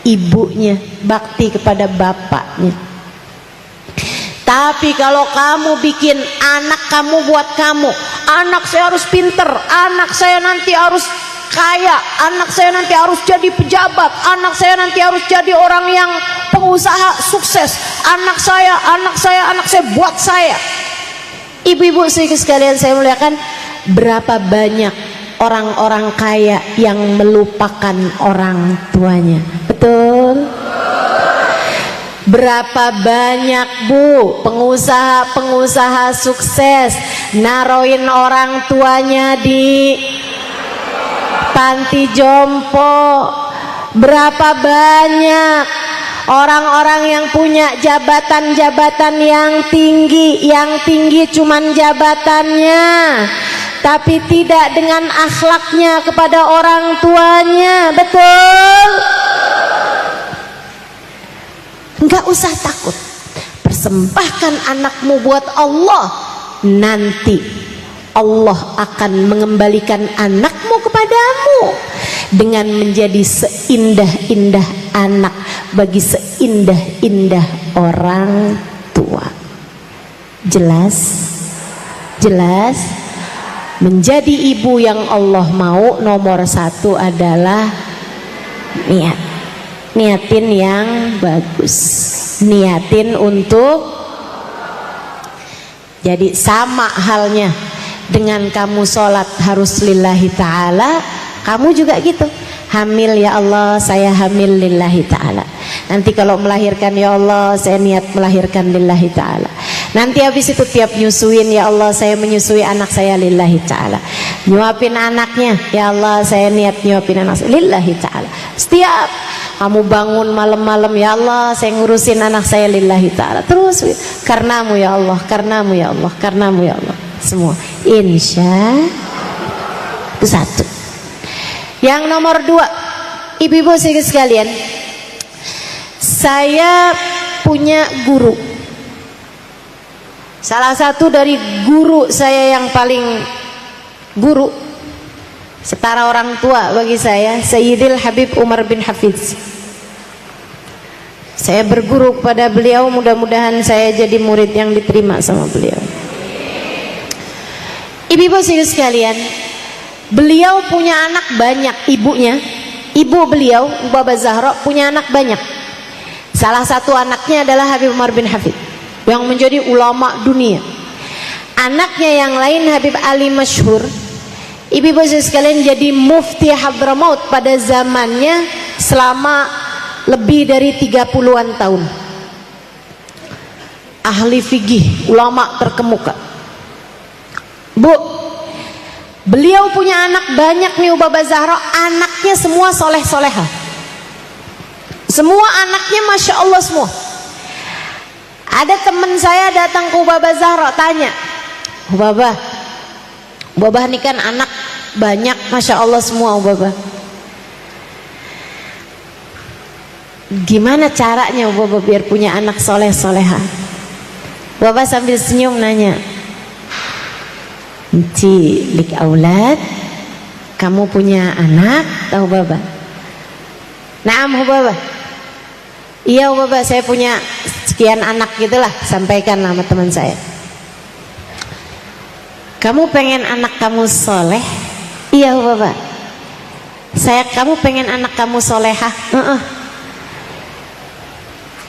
ibunya, bakti kepada bapaknya. Tapi kalau kamu bikin anak kamu buat kamu, anak saya harus pinter, anak saya nanti harus kaya, anak saya nanti harus jadi pejabat, anak saya nanti harus jadi orang yang pengusaha sukses, anak saya buat saya. Ibu-ibu sekalian saya muliakan, berapa banyak orang-orang kaya yang melupakan orang tuanya? Betul? Berapa banyak Bu pengusaha-pengusaha sukses naroin orang tuanya di panti jompo, Berapa banyak orang-orang yang punya jabatan-jabatan yang tinggi cuman jabatannya, tapi tidak dengan akhlaknya kepada orang tuanya. Betul? Enggak usah takut, persembahkan anakmu buat Allah. Nanti Allah akan mengembalikan anakmu kepadamu dengan menjadi seindah-indah anak bagi seindah-indah orang tua. Jelas? Jelas? Menjadi ibu yang Allah mau nomor satu adalah niatin yang bagus, niatin untuk. Jadi sama halnya dengan kamu sholat harus lillahi ta'ala, kamu juga gitu. Hamil ya Allah, saya hamil lillahi ta'ala. Nanti kalau melahirkan ya Allah, saya niat melahirkan lillahi ta'ala. Nanti habis itu tiap nyusuin ya Allah, saya menyusui anak saya lillahi ta'ala. Nyuapin anaknya ya Allah, saya niat nyuapin anak saya lillahi ta'ala. Setiap kamu bangun malam-malam ya Allah, saya ngurusin anak saya lillahi ta'ala. Terus karenamu ya Allah, karenamu ya Allah, karenamu ya Allah. Semua insya. Itu satu. Yang nomor dua, ibu-ibu sekalian, saya punya guru. Salah satu dari guru saya yang paling guru, setara orang tua bagi saya, Sayyidil Habib Umar bin Hafiz. Saya berguru kepada beliau, mudah-mudahan saya jadi murid yang diterima sama beliau. Ibu-ibu sekalian, beliau punya anak banyak. Ibu beliau, Baba Zahra, punya anak banyak. Salah satu anaknya adalah Habib Umar bin Hafid yang menjadi ulama dunia. Anaknya yang lain Habib Ali Masyhur. Ibu-ibu sekalian, jadi mufti Hadramaut pada zamannya selama lebih dari 30-an tahun. Ahli fikih, ulama terkemuka. Bu, beliau punya anak banyak nih Baba Zahra, anaknya semua soleh-soleha. Semua anaknya Masya Allah semua. Ada teman saya datang ke Baba Zahra, tanya, Baba ini kan anak banyak Masya Allah semua Baba, gimana caranya Baba biar punya anak soleh-soleha? Baba sambil senyum nanya, Ci lik aulad, kamu punya anak tahu Baba? Naam Baba. Iya Baba, saya punya sekian anak gitulah, sampaikan nama teman saya. Kamu pengen anak kamu soleh? Iya Baba. Kamu pengen anak kamu solehah?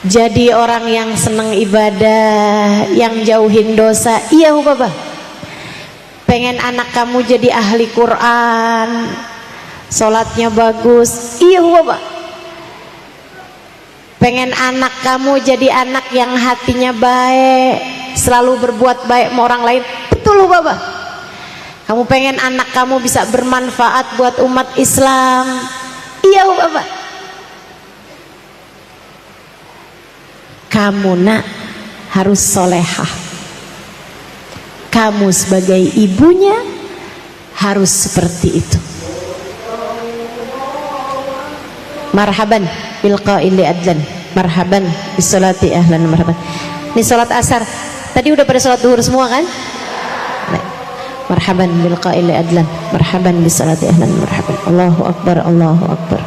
Jadi orang yang senang ibadah, yang jauhin dosa? Iya Baba. Pengen anak kamu jadi ahli Quran, sholatnya bagus? Iya Baba. Pengen anak kamu jadi anak yang hatinya baik, selalu berbuat baik sama orang lain? Betul Baba. Kamu pengen anak kamu bisa bermanfaat buat umat Islam? Iya Baba. Kamu nak harus solehah. Kamu sebagai ibunya harus seperti itu. Marhaban bil qaili adlan, marhaban bis salati ahlan, marhaban. Ini salat asar. Tadi udah pada salat zuhur semua kan? Marhaban bil qaili adlan, marhaban bis salati ahlan, marhaban. Allahu akbar, Allahu akbar.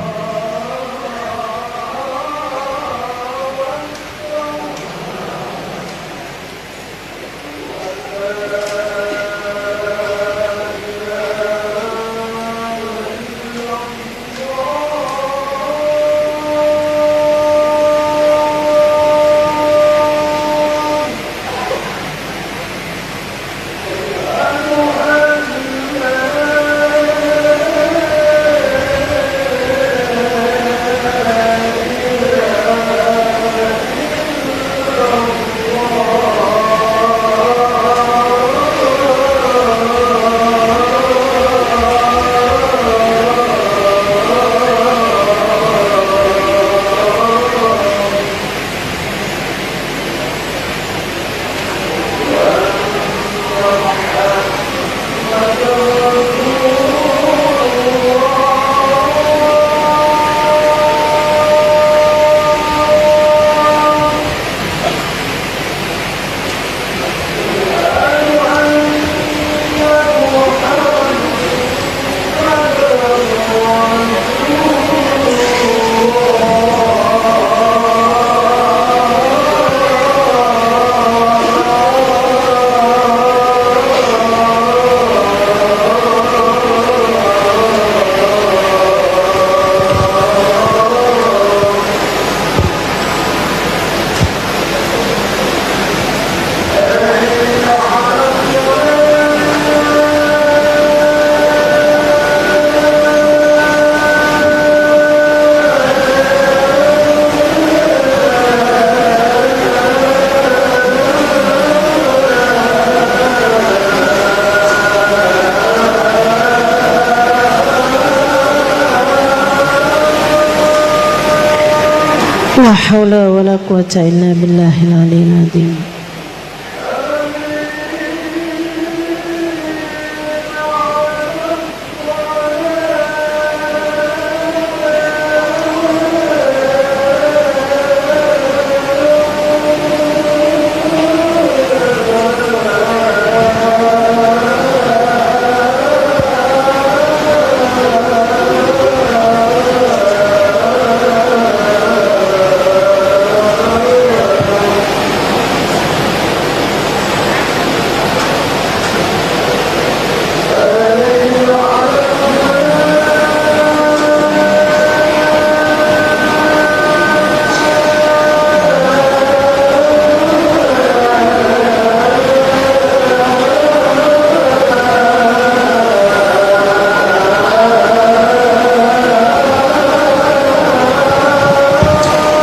La haula wala quwwata illa billahil aliyyil azim.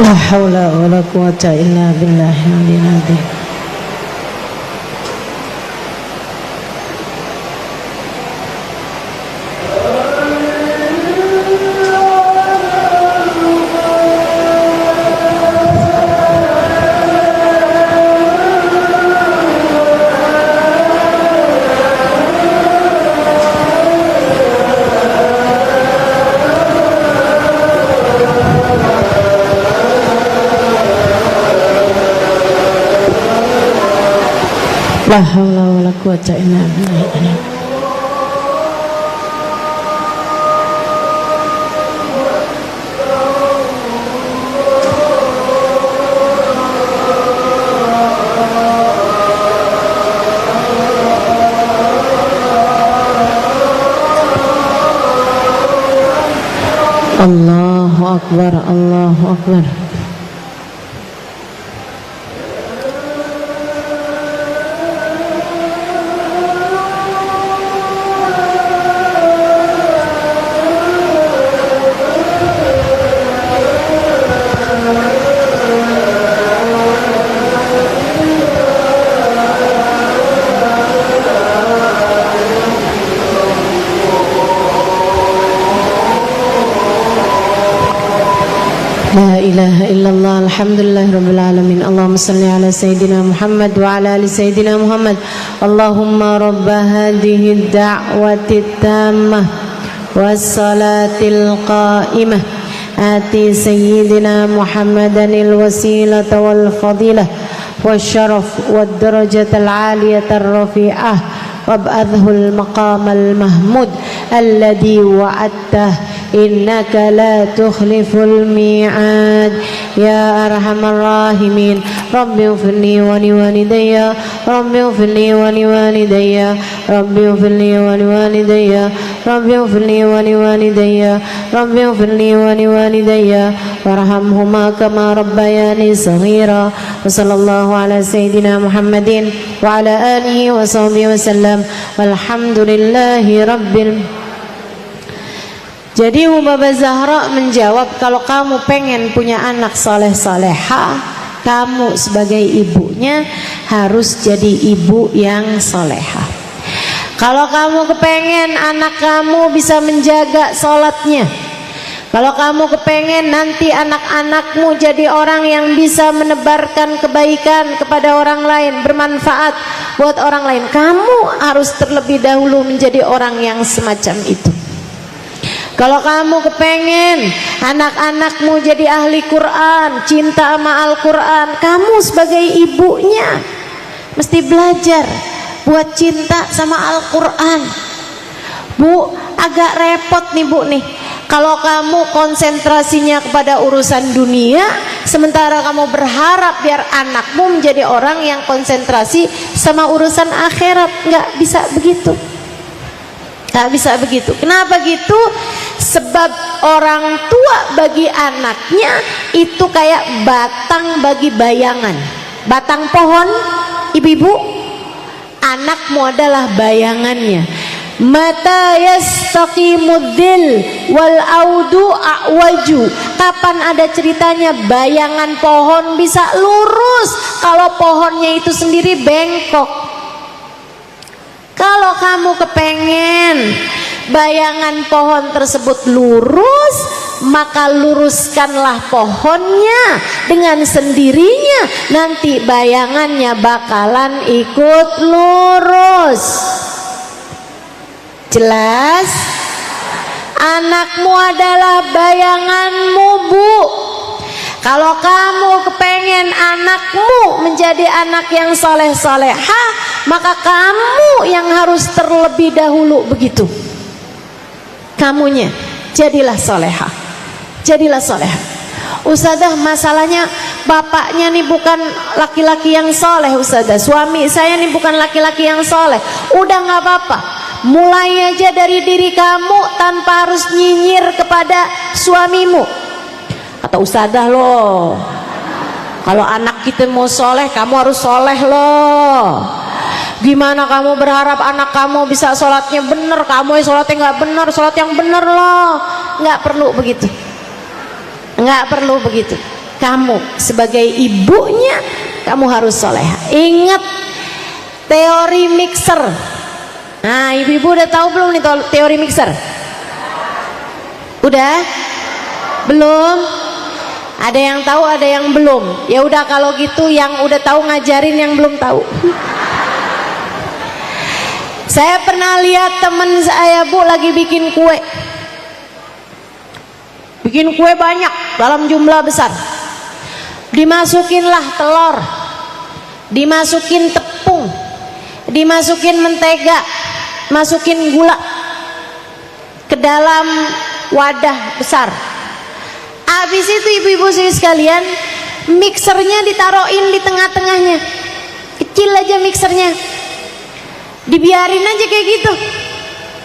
La haula wala quwwata illa billahil aliyyil azim. La haula wala quwwata illa billah. Allahu akbar, Allahu akbar. La ilaha illallah, alhamdulillah rabbil alamin. Allahumma salli ala sayyidina Muhammad wa ala ali sayyidina Muhammad. Allahumma rabba hadhihi ad-da'wati at-tammah was-salatil qa'imah ati sayyidina Muhammadan al-wasilata wal fadilah wasyaraf wad darajatal 'aliyatar rafi'ah wab'adhul maqamal mahmud alladhi wa'adtah innaka la tukhliful mi'ad ya arhamar rahimin. Rabbi ighfirli wa li walidayya, Rabbi ighfirli wa li walidayya, Rabbi ighfirli wa li walidayya, Rabbi ighfirli wa li walidayya, Rabbi ighfirli wa li walidayya warhamhuma kama rabbayani saghira. Wa sallallahu ala sayyidina Muhammadin wa ala alihi wa sahbihi wa sallam. Walhamdulillahi rabbil. Jadi Baba Zahra menjawab, kalau kamu pengen punya anak soleh-soleha, kamu sebagai ibunya harus jadi ibu yang soleha. Kalau kamu kepengen anak kamu bisa menjaga sholatnya, kalau kamu kepengen nanti anak-anakmu jadi orang yang bisa menebarkan kebaikan kepada orang lain, bermanfaat buat orang lain, kamu harus terlebih dahulu menjadi orang yang semacam itu. Kalau kamu kepengen anak-anakmu jadi ahli Quran, cinta sama Al-Quran, kamu sebagai ibunya mesti belajar buat cinta sama Al-Quran. Bu, agak repot nih Bu nih, kalau kamu konsentrasinya kepada urusan dunia, sementara kamu berharap biar anakmu menjadi orang yang konsentrasi sama urusan akhirat. Nggak bisa begitu. Nggak bisa begitu. Kenapa gitu? Sebab orang tua bagi anaknya itu kayak batang bagi bayangan. Batang pohon, ibu-ibu, anakmu adalah bayangannya. Mata yastaqimudzil wal audu a'waju. Kapan ada ceritanya bayangan pohon bisa lurus kalau pohonnya itu sendiri bengkok? Kalau kamu kepengen bayangan pohon tersebut lurus, maka luruskanlah pohonnya dengan sendirinya, nanti bayangannya bakalan ikut lurus. Jelas? Anakmu adalah bayanganmu, Bu. Kalau kamu kepengen anakmu menjadi anak yang soleh-solehah, maka kamu yang harus terlebih dahulu begitu. Kamunya jadilah solehah, jadilah solehah. Ustazah, masalahnya bapaknya nih bukan laki-laki yang soleh. Ustazah, suami saya nih bukan laki-laki yang soleh. Udah nggak apa-apa, mulai aja dari diri kamu tanpa harus nyinyir kepada suamimu. Kata ustazah, loh, kalau anak kita mau soleh, kamu harus soleh loh. Gimana kamu berharap anak kamu bisa sholatnya bener, kamu yang sholatnya nggak bener, sholat yang bener loh. Nggak perlu begitu, nggak perlu begitu. Kamu sebagai ibunya, kamu harus soleh. Ingat teori mixer. Nah, ibu-ibu udah tahu belum nih teori mixer? Udah? Belum? Ada yang tahu, ada yang belum. Ya udah, kalau gitu yang udah tahu ngajarin yang belum tahu. Saya pernah lihat teman saya, Bu, lagi bikin kue. Bikin kue banyak dalam jumlah besar. Dimasukinlah telur, dimasukin tepung, dimasukin mentega, masukin gula ke dalam wadah besar. Habis itu ibu-ibu sekalian, mixernya ditaruhin di tengah-tengahnya, kecil aja mixernya, dibiarin aja kayak gitu,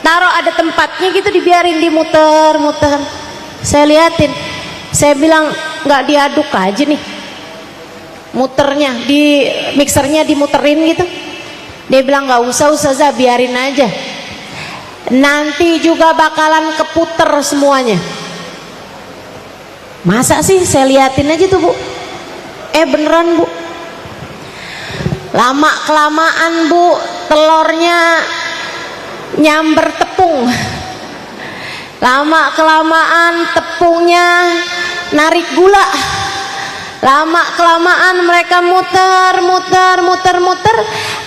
taruh ada tempatnya gitu, dibiarin dimuter-muter. Saya liatin, saya bilang, nggak diaduk aja nih muternya, di mixernya dimuterin gitu. Dia bilang, nggak usah ustazah, biarin aja, nanti juga bakalan keputer semuanya. Masa sih? Saya liatin aja tuh, Bu. Beneran, Bu. Lama kelamaan, Bu, telurnya nyamber tepung. Lama kelamaan tepungnya narik gula. Lama kelamaan mereka muter.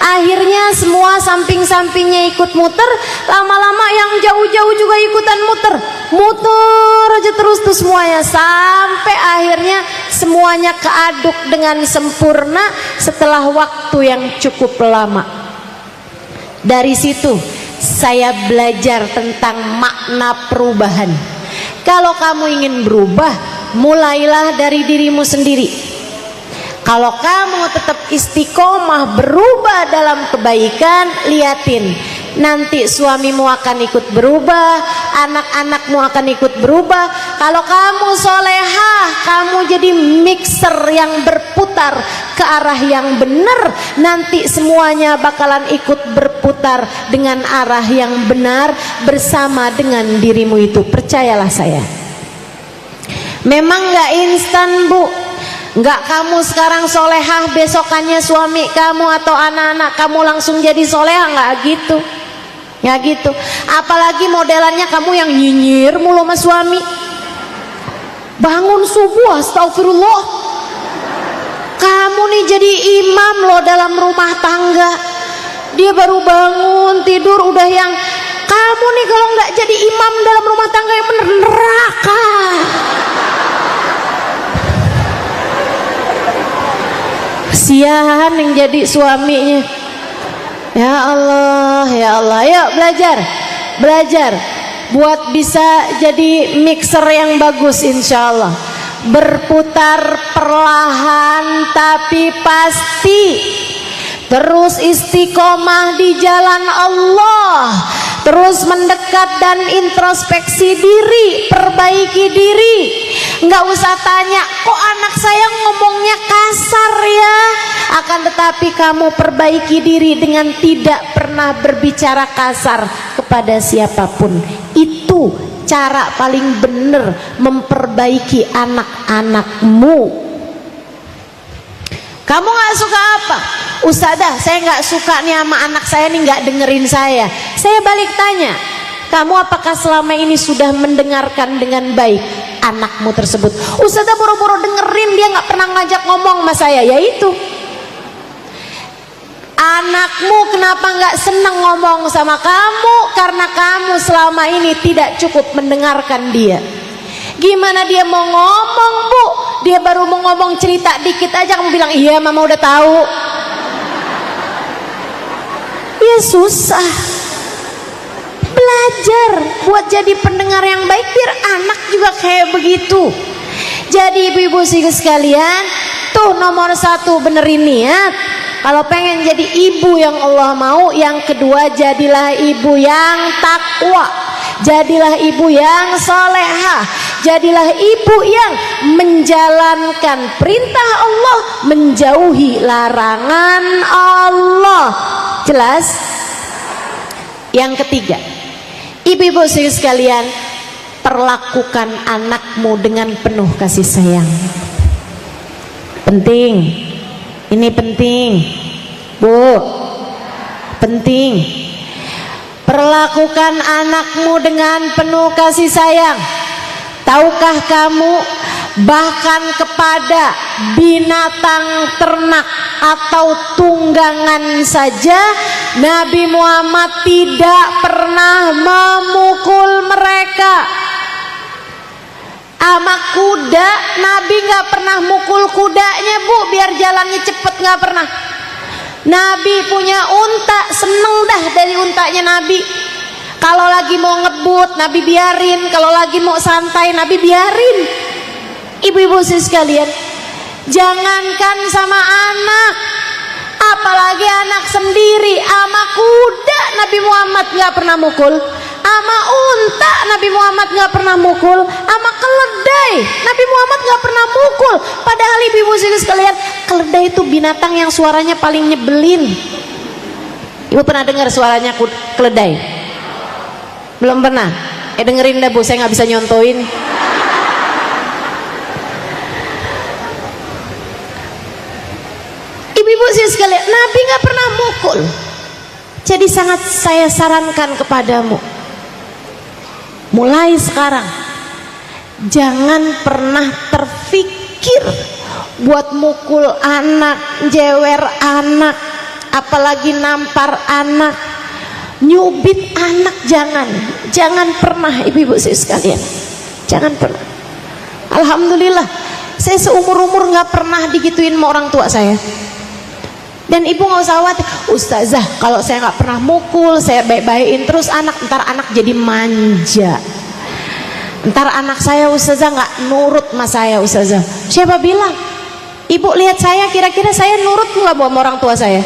Akhirnya semua samping-sampingnya ikut muter. Lama-lama yang jauh-jauh juga ikutan muter aja terus tuh semuanya, sampai akhirnya semuanya keaduk dengan sempurna setelah waktu yang cukup lama. Dari situ saya belajar tentang makna perubahan. Kalau kamu ingin berubah, mulailah dari dirimu sendiri. Kalau kamu tetap istiqomah berubah dalam kebaikan, liatin, nanti suamimu akan ikut berubah, anak-anakmu akan ikut berubah. Kalau kamu solehah, kamu jadi mixer yang berputar ke arah yang benar, nanti semuanya bakalan ikut berputar dengan arah yang benar bersama dengan dirimu itu. Percayalah saya, memang nggak instan, Bu. Nggak kamu sekarang solehah, besokannya suami kamu atau anak-anak kamu langsung jadi solehah, nggak gitu. Ya gitu. Apalagi modelannya kamu yang nyinyir mulu sama suami. Bangun subuh, astagfirullah, kamu nih jadi imam loh dalam rumah tangga. Dia baru bangun tidur udah yang, kamu nih kalau nggak jadi imam dalam rumah tangga yang bener, neraka. Kasihan yang jadi suaminya. Ya Allah, ya Allah. Yuk belajar buat bisa jadi mixer yang bagus, insya Allah. Berputar perlahan tapi pasti. Terus istiqomah di jalan Allah. Terus mendekat dan introspeksi diri, perbaiki diri. Nggak usah tanya, kok anak saya ngomongnya kasar ya. Akan tetapi kamu perbaiki diri dengan tidak pernah berbicara kasar kepada siapapun. Itu cara paling benar memperbaiki anak-anakmu. Kamu nggak suka apa? Ustazah, saya nggak suka nih sama anak saya nih, nggak dengerin saya. Saya balik tanya, kamu apakah selama ini sudah mendengarkan dengan baik? anakmu tersebut. Ustazah boro-boro dengerin, dia nggak pernah ngajak ngomong sama saya. Yaitu anakmu kenapa nggak seneng ngomong sama kamu? Karena kamu selama ini tidak cukup mendengarkan dia. Gimana dia mau ngomong, Bu? Dia baru mau ngomong cerita dikit aja kamu bilang iya mama udah tahu. Ya susah. Belajar buat jadi pendengar yang baik biar anak juga kayak begitu. Jadi ibu-ibu sekalian, tuh nomor 1 benerin niat. Kalau pengen jadi ibu yang Allah mau, yang kedua jadilah ibu yang takwa, jadilah ibu yang solehah, jadilah ibu yang menjalankan perintah Allah, menjauhi larangan Allah. Jelas? Yang ketiga, ibu-ibu sekalian, perlakukan anakmu dengan penuh kasih sayang. Penting. Ini penting, Bu. Penting. Perlakukan anakmu dengan penuh kasih sayang. Tahukah kamu, bahkan kepada binatang ternak atau tunggangan saja Nabi Muhammad tidak pernah memukul mereka. Sama kuda, Nabi nggak pernah mukul kudanya, Bu, biar jalannya cepet, nggak pernah. Nabi punya unta, seneng dah dari untanya Nabi. Kalau lagi mau ngebut, Nabi biarin. Kalau lagi mau santai, Nabi biarin. Ibu-ibu sekalian, jangankan sama anak, apalagi anak sendiri, sama kuda Nabi Muhammad nggak pernah mukul. Ama unta Nabi Muhammad nggak pernah mukul, ama keledai Nabi Muhammad nggak pernah mukul. Padahal ibu-ibu sekalian, keledai itu binatang yang suaranya paling nyebelin. Ibu pernah dengar suaranya keledai? Belum pernah? Dengerin dah, Bu, saya nggak bisa nyontoin. Ibu-ibu sekalian, Nabi nggak pernah mukul. Jadi sangat saya sarankan kepadamu, mulai sekarang jangan pernah terfikir buat mukul anak, jewer anak, apalagi nampar anak, nyubit anak. Jangan pernah, ibu-ibu sekalian, jangan pernah. Alhamdulillah saya seumur-umur nggak pernah digituin sama orang tua saya. Dan ibu nggak usah khawatir, Ustazah kalau saya nggak pernah mukul, saya baik-baikin terus anak, ntar anak jadi manja, ntar anak saya Ustazah nggak nurut sama saya. Ustazah, siapa bilang? Ibu lihat saya, kira-kira saya nurut nggak sama orang tua saya?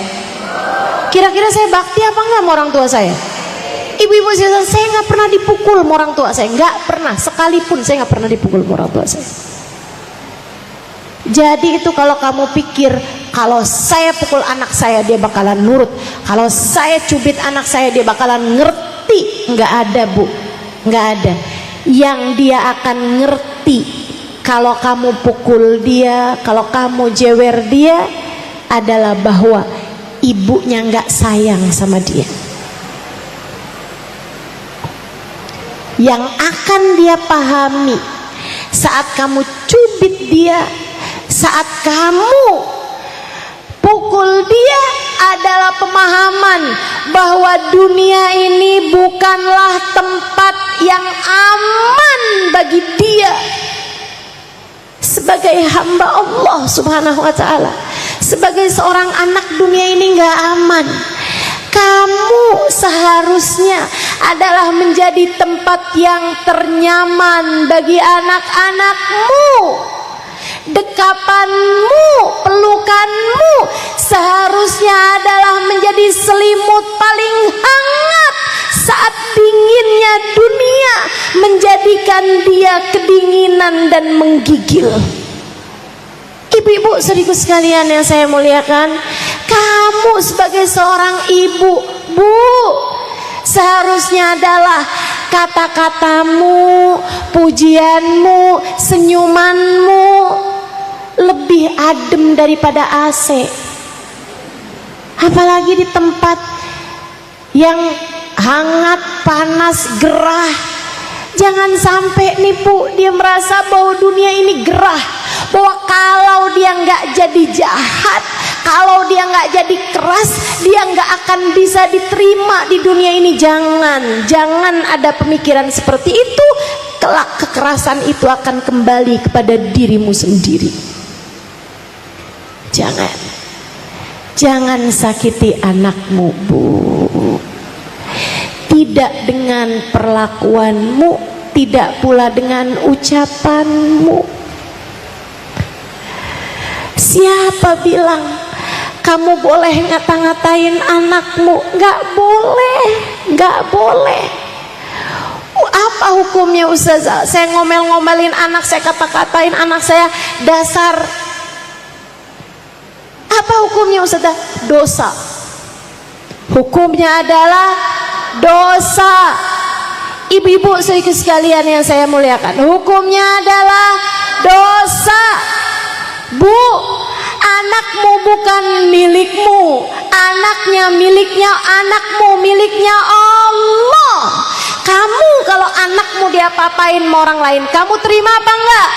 Kira-kira saya bakti apa nggak sama orang tua saya? Ibu-ibu saya nggak pernah dipukul sama orang tua saya, nggak pernah, sekalipun saya nggak pernah dipukul sama orang tua saya. Jadi itu kalau kamu pikir kalau saya pukul anak saya dia bakalan nurut, kalau saya cubit anak saya dia bakalan ngerti, nggak ada, Bu, nggak ada. Yang dia akan ngerti kalau kamu pukul dia, kalau kamu jewer dia adalah bahwa ibunya nggak sayang sama dia. Yang akan dia pahami saat kamu cubit dia, saat kamu pukul dia adalah pemahaman bahwa dunia ini bukanlah tempat yang aman bagi dia sebagai hamba Allah Subhanahu wa ta'ala. Sebagai seorang anak, dunia ini nggak aman. Kamu seharusnya adalah menjadi tempat yang ternyaman bagi anak-anakmu. Dekapanmu, pelukanmu seharusnya adalah menjadi selimut paling hangat saat dinginnya dunia menjadikan dia kedinginan dan menggigil. Ibu-ibu saudaraku sekalian yang saya muliakan, kamu sebagai seorang ibu, Bu, seharusnya adalah kata-katamu, pujianmu, senyumanmu lebih adem daripada AC. Apalagi di tempat yang hangat, panas, gerah, Jangan sampai nih Bu, dia merasa bahwa dunia ini gerah, bahwa kalau dia nggak jadi jahat, kalau dia nggak jadi keras, dia nggak akan bisa diterima di dunia ini. Jangan ada pemikiran seperti itu. Kelak kekerasan itu akan kembali kepada dirimu sendiri. Jangan sakiti anakmu Bu, tidak dengan perlakuanmu, tidak pula dengan ucapanmu. Siapa bilang kamu boleh ngata-ngatain anakmu? Nggak boleh. Apa hukumnya Ustazah? Saya ngomel-ngomelin anak, saya kata-katain anak saya dasar. Apa hukumnya Ustazah? Dosa. Hukumnya adalah dosa. Ibu-ibu sekalian yang saya muliakan, hukumnya adalah dosa. Bu, anakmu bukan milikmu, anakmu miliknya Allah. Kamu kalau anakmu diapa-apain sama orang lain, kamu terima apa enggak?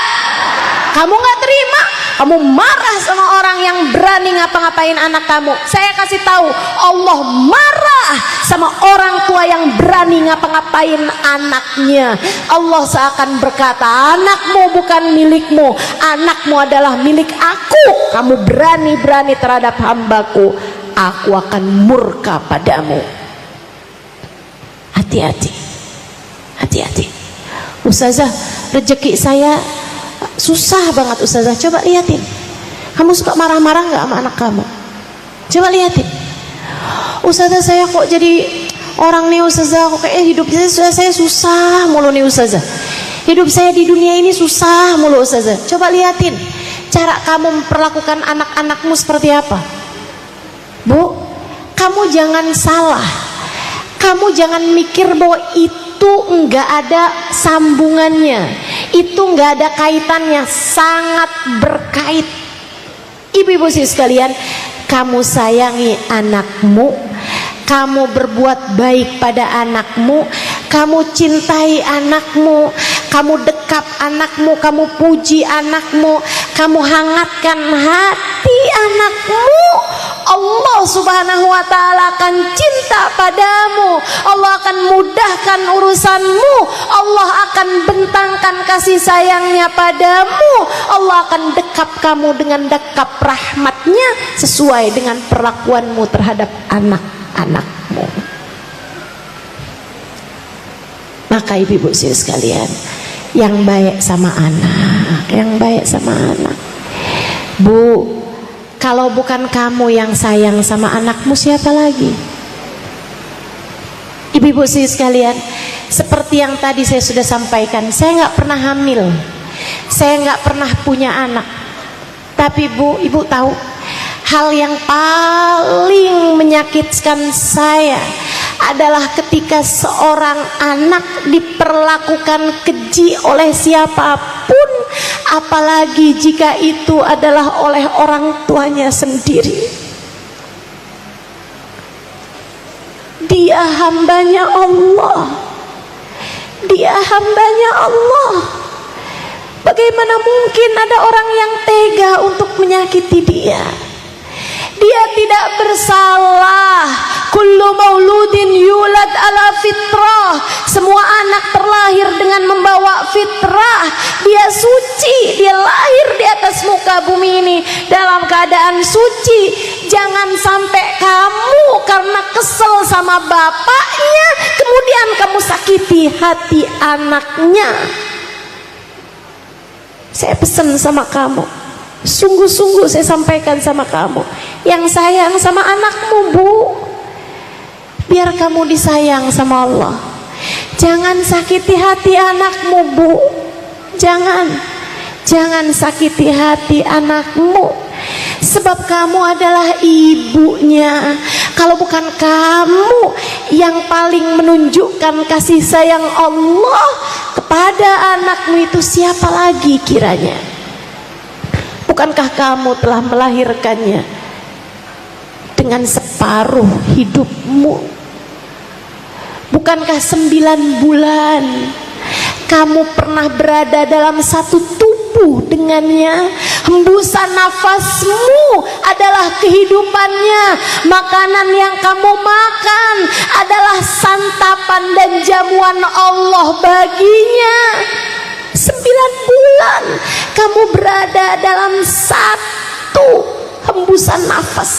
Kamu enggak terima, kamu marah sama orang yang berani ngapa-ngapain anak kamu. Saya kasih tahu, Allah marah sama orang tua yang berani ngapa-ngapain anaknya. Allah seakan berkata, anakmu bukan milikmu, anakmu adalah milik aku. Kamu berani-berani terhadap hambaku, aku akan murka padamu. Hati-hati. Ustazah, rezeki saya susah banget Ustazah. Coba liatin, kamu suka marah-marah gak sama anak kamu? Coba liatin. Ustazah, saya kok jadi orang nih Ustazah, kok kayak hidup saya susah mulu nih Ustazah. Hidup saya di dunia ini susah mulu Ustazah. Coba liatin cara kamu memperlakukan anak-anakmu seperti apa. Bu, kamu jangan salah. Kamu jangan mikir bahwa itu enggak ada sambungannya, itu enggak ada kaitannya. Sangat berkait. Ibu-ibu sekalian, kamu sayangi anakmu, kamu berbuat baik pada anakmu, kamu cintai anakmu, kamu dekap anakmu, kamu puji anakmu, kamu hangatkan hati anakmu, Allah Subhanahu wa ta'ala akan cinta padamu. Allah akan mudahkan urusanmu. Allah akan bentangkan kasih sayangnya padamu. Allah akan dekap kamu dengan dekap rahmatnya sesuai dengan perlakuanmu terhadap anak-anakmu. Maka ibu-ibu sekalian, yang baik sama anak, Bu, kalau bukan kamu yang sayang sama anakmu, siapa lagi? Ibu-ibu sekalian, seperti yang tadi saya sudah sampaikan, saya nggak pernah hamil, saya nggak pernah punya anak. Tapi Bu, ibu tahu, hal yang paling menyakitkan saya adalah ketika seorang anak diperlakukan keji oleh siapapun, apalagi jika itu adalah oleh orang tuanya sendiri. Dia hambanya Allah. Bagaimana mungkin ada orang yang tega untuk menyakiti dia? Dia tidak bersalah. Kullu mauludin yulad ala fitrah. Semua anak terlahir dengan membawa fitrah. Dia suci, dia lahir di atas muka bumi ini dalam keadaan suci. Jangan sampai kamu karena kesel sama bapaknya kemudian kamu sakiti hati anaknya. Saya pesan sama kamu, sungguh-sungguh saya sampaikan sama kamu yang sayang sama anakmu, Bu, biar kamu disayang sama Allah. Jangan sakiti hati anakmu, Bu. Jangan sakiti hati anakmu, sebab kamu adalah ibunya. Kalau bukan kamu yang paling menunjukkan kasih sayang Allah kepada anakmu, itu siapa lagi kiranya? Bukankah kamu telah melahirkannya dengan separuh hidupmu? Bukankah 9 bulan kamu pernah berada dalam satu tubuh dengannya. Hembusan nafasmu adalah kehidupannya. Makanan yang kamu makan adalah santapan dan jamuan Allah baginya. 9 bulan kamu berada dalam satu hembusan nafas.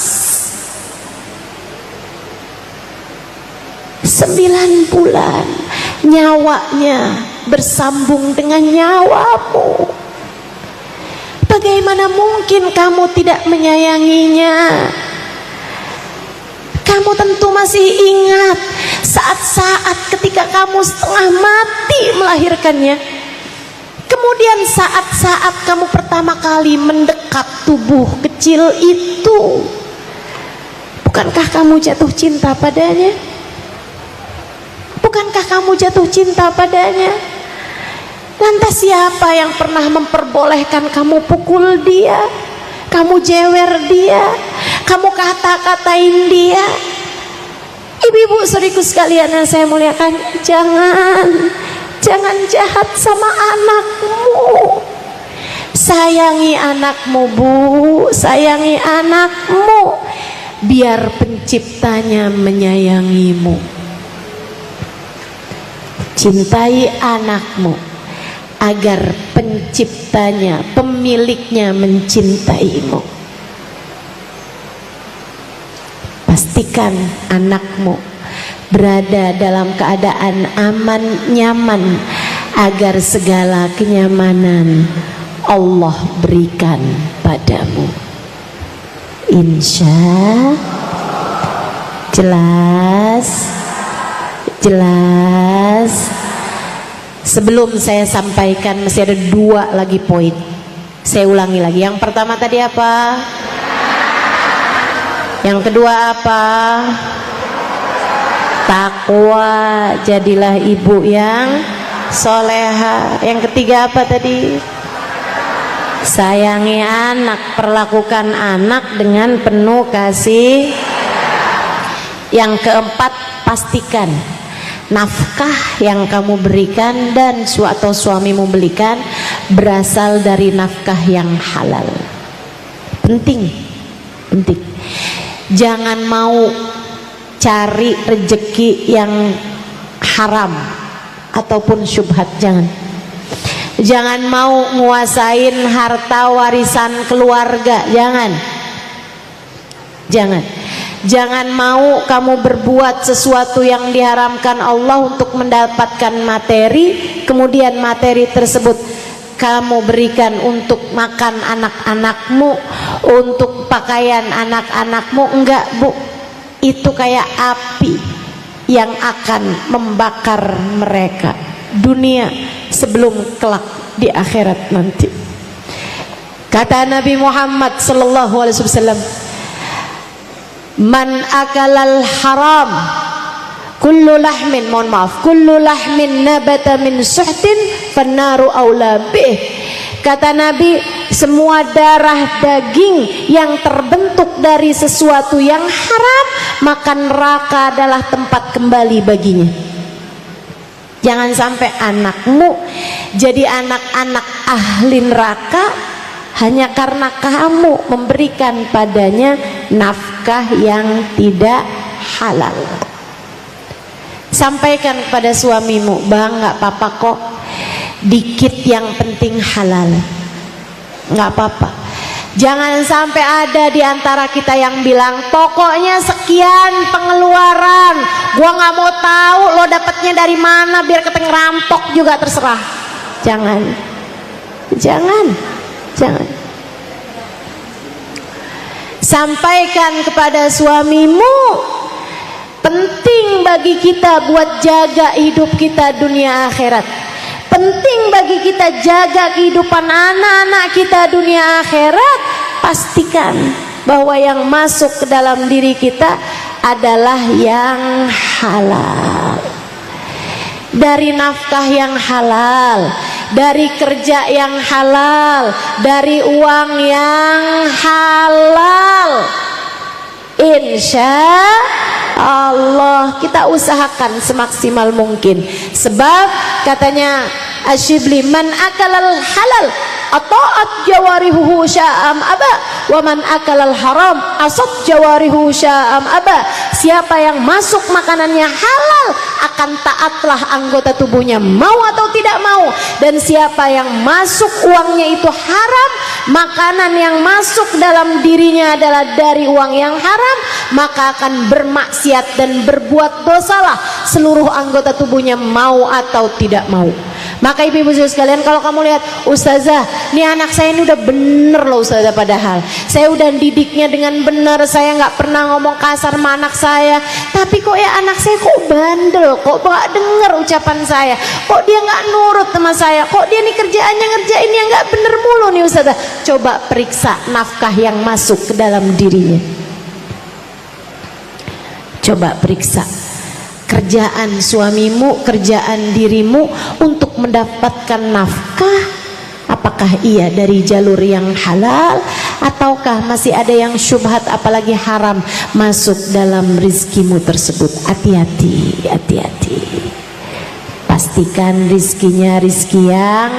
9 bulan nyawanya bersambung dengan nyawamu. Bagaimana mungkin kamu tidak menyayanginya? Kamu tentu masih ingat saat-saat ketika kamu setengah mati melahirkannya. Kemudian saat-saat kamu pertama kali mendekat tubuh kecil itu, bukankah kamu jatuh cinta padanya? Bukankah kamu jatuh cinta padanya? Lantas siapa yang pernah memperbolehkan kamu pukul dia, kamu jewer dia, kamu kata-katain dia? Ibu-ibu saudariku sekalian yang saya muliakan, jangan jahat sama anakmu. Sayangi anakmu, Bu, sayangi anakmu, biar penciptanya menyayangimu. Cintai anakmu agar penciptanya, pemiliknya mencintaimu. Pastikan anakmu berada dalam keadaan aman, nyaman, agar segala kenyamanan Allah berikan padamu. Insya jelas. Sebelum saya sampaikan masih ada 2 lagi poin. Saya ulangi lagi. Yang pertama tadi apa? Yang kedua apa? Takwa, jadilah ibu yang soleha. Yang ketiga apa tadi? Sayangi anak, perlakukan anak dengan penuh kasih. Yang keempat, pastikan nafkah yang kamu berikan dan atau suamimu berikan berasal dari nafkah yang halal. Penting. Jangan mau cari rejeki yang haram ataupun syubhat. Jangan mau nguasain harta warisan keluarga. Jangan mau kamu berbuat sesuatu yang diharamkan Allah untuk mendapatkan materi, kemudian materi tersebut kamu berikan untuk makan anak-anakmu, untuk pakaian anak-anakmu. Enggak, Bu, itu kayak api yang akan membakar mereka dunia sebelum kelak di akhirat nanti. Kata Nabi Muhammad sallallahu alaihi wasallam, man akalal haram kullu lahmin nabata min suhtin fannaru aula bih. Kata Nabi, semua darah daging yang terbentuk dari sesuatu yang haram, maka neraka adalah tempat kembali baginya. Jangan sampai anakmu jadi anak-anak ahli neraka hanya karena kamu memberikan padanya nafkah yang tidak halal. Sampaikan kepada suamimu, Bang, nggak apa-apa kok, dikit yang penting halal, nggak apa-apa. Jangan sampai ada di antara kita yang bilang, pokoknya sekian pengeluaran, gua nggak mau tahu lo dapatnya dari mana, biar keteng rampok juga terserah. Jangan. Sampaikan kepada suamimu, penting bagi kita buat jaga hidup kita dunia akhirat. Penting bagi kita jaga kehidupan anak-anak kita dunia akhirat. Pastikan bahwa yang masuk ke dalam diri kita adalah yang halal, dari nafkah yang halal, dari kerja yang halal, dari uang yang halal. Insya Allah kita usahakan semaksimal mungkin. Sebab katanya Asyibli man akalal halal ata'at jawarihuhu sya'am aba, wa man akalal haram asat jawarihu sya'am aba. Siapa yang masuk makanannya halal, akan taatlah anggota tubuhnya mau atau tidak mau. Dan siapa yang masuk uangnya itu haram, makanan yang masuk dalam dirinya adalah dari uang yang haram, maka akan bermaksiat dan berbuat dosalah seluruh anggota tubuhnya mau atau tidak mau. Maka ibu-ibu sekalian, kalau kamu lihat, ustazah, nih anak saya ini udah bener loh ustazah, padahal saya udah didiknya dengan benar, saya nggak pernah ngomong kasar sama anak saya, tapi kok ya anak saya kok bandel, kok nggak denger ucapan saya, kok dia nggak nurut sama saya, kok dia nih kerjaannya ngerjain yang nggak bener mulu nih ustazah. Coba periksa nafkah yang masuk ke dalam dirinya, coba periksa kerjaan suamimu, kerjaan dirimu untuk mendapatkan nafkah, apakah ia dari jalur yang halal ataukah masih ada yang syubhat apalagi haram masuk dalam rizkimu tersebut. Hati-hati, hati-hati, pastikan rizkinya rizki yang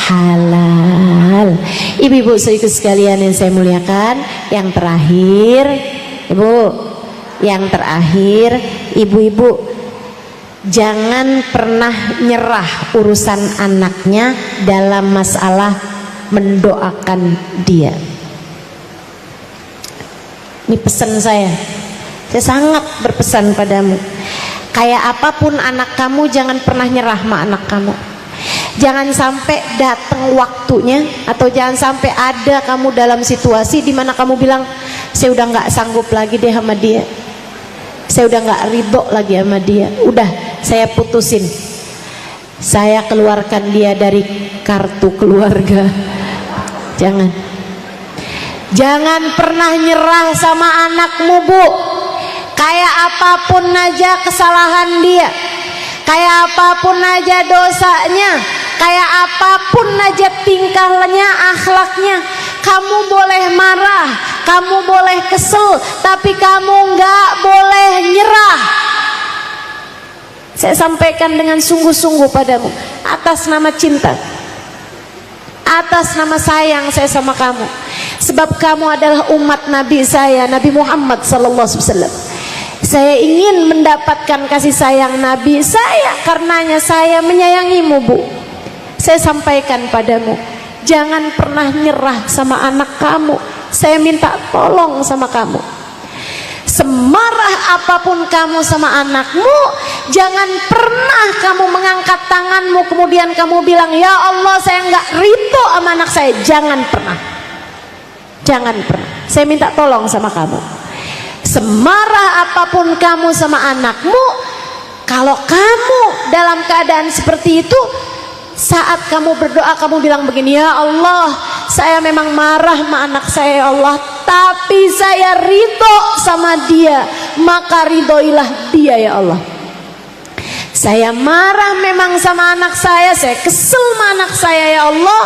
halal. Ibu-ibu sekalian yang saya muliakan, yang terakhir, ibu-ibu, jangan pernah nyerah urusan anaknya dalam masalah mendoakan dia. Ini pesan saya sangat berpesan padamu. Kayak apapun anak kamu, jangan pernah nyerah sama anak kamu. Jangan sampai datang waktunya, atau jangan sampai ada kamu dalam situasi di mana kamu bilang, saya udah nggak sanggup lagi deh sama dia, saya udah nggak ridho lagi sama dia, udah saya putusin, saya keluarkan dia dari kartu keluarga. Jangan pernah nyerah sama anakmu, Bu. Kayak apapun aja kesalahan dia, kayak apapun aja dosanya, kayak apapun aja tingkahnya, akhlaknya, kamu boleh marah, kamu boleh kesel, tapi kamu nggak boleh nyerah. Saya sampaikan dengan sungguh-sungguh padamu, atas nama cinta, atas nama sayang saya sama kamu, sebab kamu adalah umat Nabi saya, Nabi Muhammad SAW. Saya ingin mendapatkan kasih sayang Nabi saya, karenanya saya menyayangimu, Bu. Saya sampaikan padamu, jangan pernah nyerah sama anak kamu. Saya minta tolong sama kamu, semarah apapun kamu sama anakmu, jangan pernah kamu mengangkat tanganmu kemudian kamu bilang, ya Allah saya nggak ridho sama anak saya. Jangan pernah, jangan pernah. Saya minta tolong sama kamu, semarah apapun kamu sama anakmu, kalau kamu dalam keadaan seperti itu, saat kamu berdoa kamu bilang begini, ya Allah saya memang marah sama anak saya ya Allah, tapi saya ridho sama dia, maka ridhoilah dia ya Allah. Saya marah memang sama anak saya kesel sama anak saya ya Allah,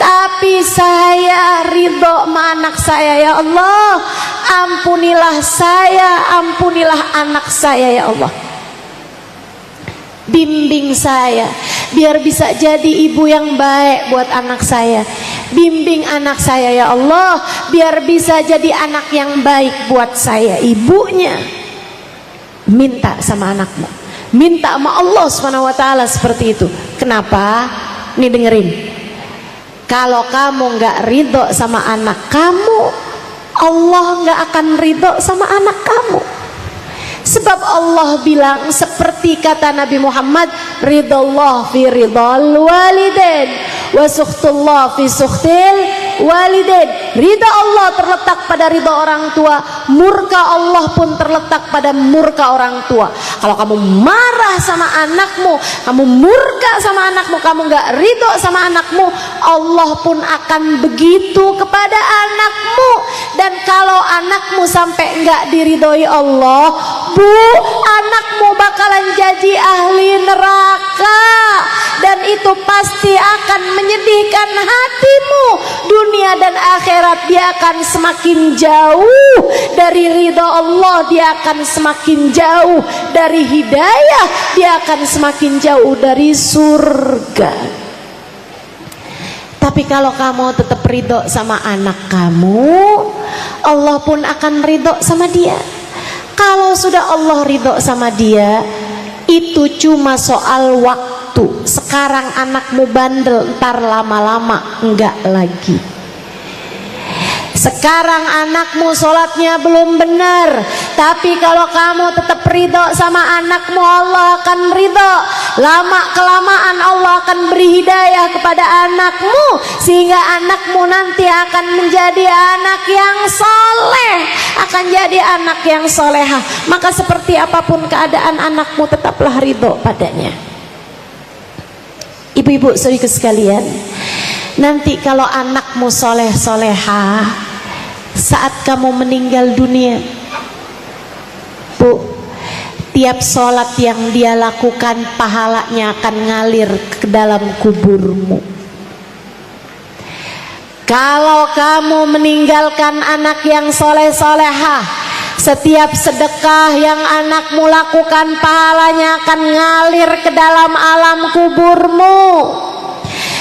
tapi saya ridho sama anak saya ya Allah. Ampunilah saya, ampunilah anak saya ya Allah. Bimbing saya biar bisa jadi ibu yang baik buat anak saya. Bimbing anak saya ya Allah biar bisa jadi anak yang baik buat saya, ibunya. Minta sama anakmu, minta sama Allah SWT seperti itu. Kenapa? Nih dengerin, kalau kamu nggak ridho sama anak kamu, Allah nggak akan ridho sama anak kamu. Sebab Allah bilang seperti kata Nabi Muhammad, ridallah fi ridal walidain wa sukhtullah fi sukhtil walidain. Ridha Allah terletak pada ridha orang tua, murka Allah pun terletak pada murka orang tua. Kalau kamu marah sama anakmu, kamu murka sama anakmu, kamu nggak ridho sama anakmu, Allah pun akan begitu kepada anakmu. Dan kalau anakmu sampai nggak diridhoi Allah, Bu, anakmu bakalan jadi ahli neraka, dan itu pasti pasti akan menyedihkan hatimu. Dunia dan akhirat dia akan semakin jauh dari ridha Allah, dia akan semakin jauh dari hidayah, dia akan semakin jauh dari surga. Tapi kalau kamu tetap ridho sama anak kamu, Allah pun akan ridho sama dia. Kalau sudah Allah ridho sama dia, itu cuma soal waktu. Sekarang anakmu bandel, ntar lama-lama enggak lagi. Sekarang anakmu sholatnya belum benar, tapi kalau kamu tetap ridho sama anakmu, Allah akan ridho. Lama kelamaan Allah akan beri hidayah kepada anakmu, sehingga anakmu nanti akan menjadi anak yang soleh, akan jadi anak yang soleha. Maka seperti apapun keadaan anakmu, tetaplah ridho padanya. Ibu-ibu saudara sekalian, nanti kalau anakmu soleh soleha, saat kamu meninggal dunia, Bu, tiap sholat yang dia lakukan pahalanya akan ngalir ke dalam kuburmu. Kalau kamu meninggalkan anak yang soleh soleha, setiap sedekah yang anakmu lakukan pahalanya akan ngalir ke dalam alam kuburmu.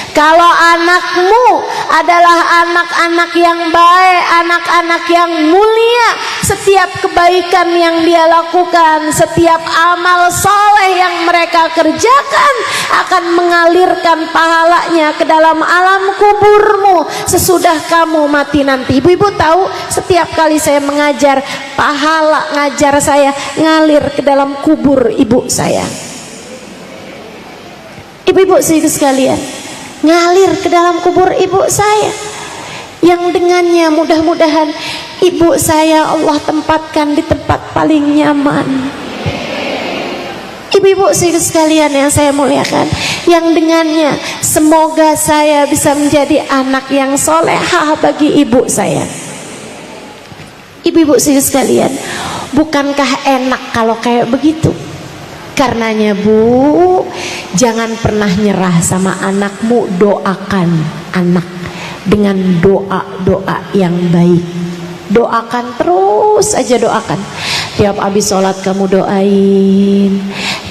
Kalau anakmu adalah anak-anak yang baik, anak-anak yang mulia, setiap kebaikan yang dia lakukan, setiap amal soleh yang mereka kerjakan akan mengalirkan pahalanya ke dalam alam kuburmu sesudah kamu mati nanti. Ibu-ibu tahu, setiap kali saya mengajar, pahala ngajar saya ngalir ke dalam kubur ibu saya. Ibu-ibu sekalian, ngalir ke dalam kubur ibu saya, yang dengannya mudah-mudahan ibu saya Allah tempatkan di tempat paling nyaman. Ibu-ibu sekalian yang saya muliakan, yang dengannya semoga saya bisa menjadi anak yang solehah bagi ibu saya. Ibu-ibu sekalian, bukankah enak kalau kayak begitu? Karenanya Bu, jangan pernah nyerah sama anakmu. Doakan anak dengan doa-doa yang baik. Doakan terus aja, doakan. Tiap habis sholat kamu doain,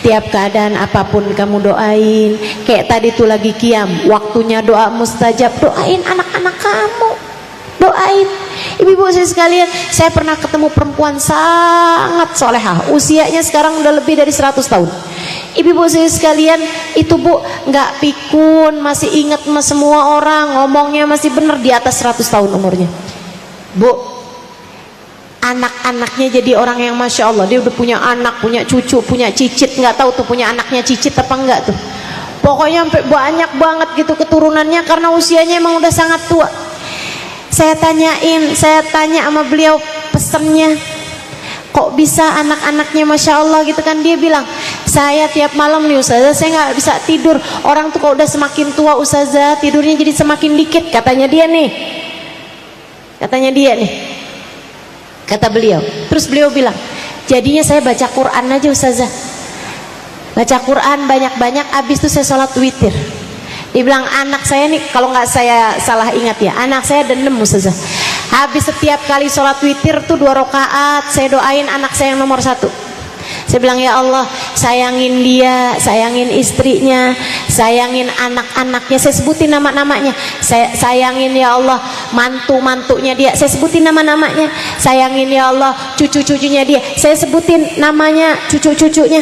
tiap keadaan apapun kamu doain. Kayak tadi tuh lagi qiyam, waktunya doa mustajab, doain anak-anak kamu, doain. Ibu-ibu saya sekalian, saya pernah ketemu perempuan sangat solehah, usianya sekarang udah lebih dari 100 tahun. Ibu-ibu saya sekalian, itu Bu nggak pikun, masih ingat sama semua orang, ngomongnya masih bener, di atas 100 tahun umurnya. Bu, anak-anaknya jadi orang yang Masya Allah, dia udah punya anak, punya cucu, punya cicit, nggak tahu tuh punya anaknya cicit apa enggak tuh. Pokoknya sampai banyak banget gitu keturunannya, karena usianya emang udah sangat tua. Saya tanya sama beliau, pesennya kok bisa anak-anaknya Masya Allah gitu kan. Dia bilang, saya tiap malam nih Ustazah, saya nggak bisa tidur. Orang tuh kalau udah semakin tua Ustazah, tidurnya jadi semakin dikit, katanya dia nih, kata beliau. Terus beliau bilang, jadinya saya baca Quran aja Ustazah, baca Quran banyak-banyak, abis itu saya sholat witir. Dia bilang, anak saya nih, kalau nggak saya salah ingat ya, anak saya ada 6 Ustazah. Habis setiap kali sholat witir tuh 2 rakaat, saya doain anak saya yang nomor 1. Saya bilang, ya Allah, sayangin dia, sayangin istrinya, sayangin anak-anaknya, saya sebutin nama-namanya. Sayangin ya Allah mantu-mantunya dia, saya sebutin nama-namanya. Sayangin ya Allah cucu-cucunya dia, saya sebutin namanya cucu-cucunya.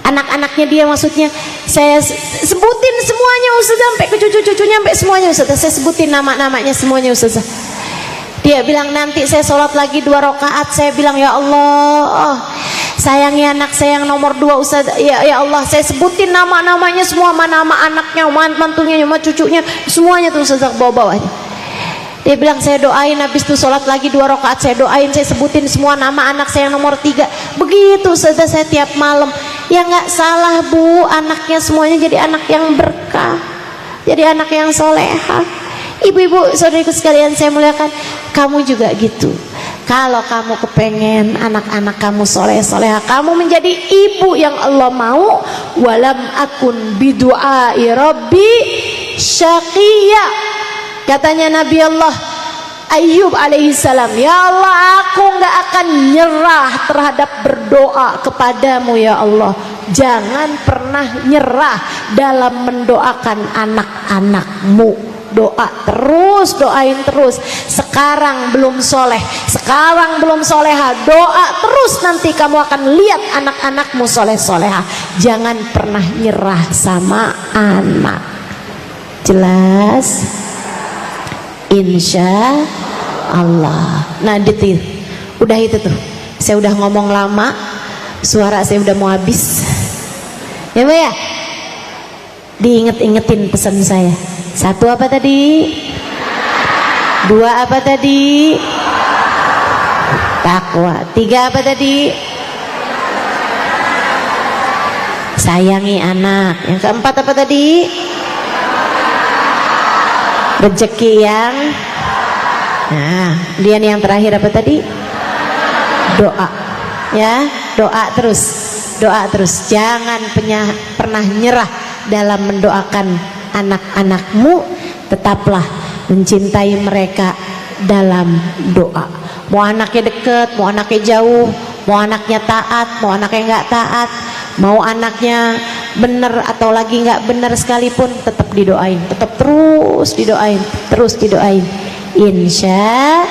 Anak-anaknya dia maksudnya, saya sebutin semuanya Ustazah, sampai ke cucu-cucunya, sampai semuanya Ustazah, saya sebutin nama-namanya semuanya Ustazah. Dia bilang, nanti saya sholat lagi 2 rakaat, saya bilang, ya Allah, sayangi anak saya yang nomor 2 Ustazah, ya Allah, saya sebutin nama-namanya semua, nama anaknya, mantunya, sama cucunya, semuanya tuh Ustazah, bawa-bawanya. Dia bilang, saya doain, habis itu sholat lagi 2 rakaat, saya doain, saya sebutin semua nama anak saya yang nomor 3. Begitu Ustazah saya tiap malam. Ya nggak salah Bu, anaknya semuanya jadi anak yang berkah, jadi anak yang soleha. Ibu-ibu saudariku sekalian saya muliakan, kamu juga gitu. Kalau kamu kepengen anak-anak kamu soleh-soleha, kamu menjadi ibu yang Allah mau, walam akun bidu'ai rabbi syaqiyya. Katanya Nabi Allah Ayyub alaihissalam, ya Allah, aku gak akan nyerah terhadap berdoa kepadamu ya Allah. Jangan pernah nyerah dalam mendoakan anak-anakmu. Doa terus, doain terus. Sekarang belum soleh, sekarang belum soleha, doa terus, nanti kamu akan lihat anak-anakmu soleh-soleha. Jangan pernah nyerah sama anak. Jelas? Insya Allah. Nah detil, udah itu tuh. Saya udah ngomong lama, suara saya udah mau habis. Ya Bu ya, diinget-ingetin pesan saya. 1 apa tadi? 2 apa tadi? Takwa. 3 apa tadi? Sayangi anak. Yang keempat apa tadi? Rezeki yang, nah kemudian yang terakhir apa tadi? Doa. Ya, doa terus, doa terus. Jangan pernah nyerah dalam mendoakan anak-anakmu. Tetaplah mencintai mereka dalam doa. Mau anaknya deket, mau anaknya jauh, mau anaknya taat, mau anaknya nggak taat, mau anaknya bener atau lagi nggak bener sekalipun, tetap didoain, tetap terus didoain, terus didoain. Insya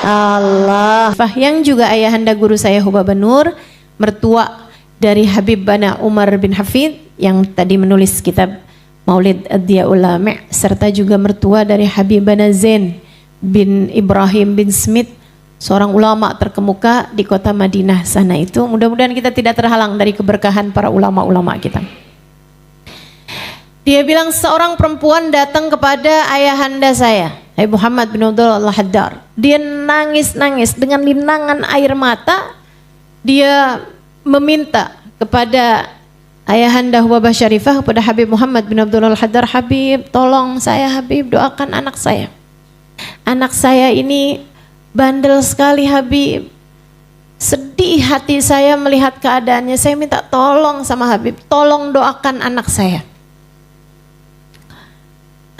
Allah. Yang juga ayahanda guru saya Hubaba Nur, mertua dari Habib Bana Umar bin Hafid yang tadi menulis kitab Maulid Ad-Diyaul Lami', serta juga mertua dari Habib Bana Zain bin Ibrahim bin Smith, seorang ulama terkemuka di kota Madinah sana itu. Mudah-mudahan kita tidak terhalang dari keberkahan para ulama-ulama kita. Dia bilang seorang perempuan datang kepada ayahanda saya, Habib Muhammad bin Abdul Al-Haddar. Dia nangis-nangis dengan linangan air mata. Dia meminta kepada ayahanda Hubabah Syarifah, kepada Habib Muhammad bin Abdul Al-Haddar, Habib tolong saya, Habib doakan anak saya. Anak saya ini bandel sekali Habib. Sedih hati saya melihat keadaannya. Saya minta tolong sama Habib, tolong doakan anak saya.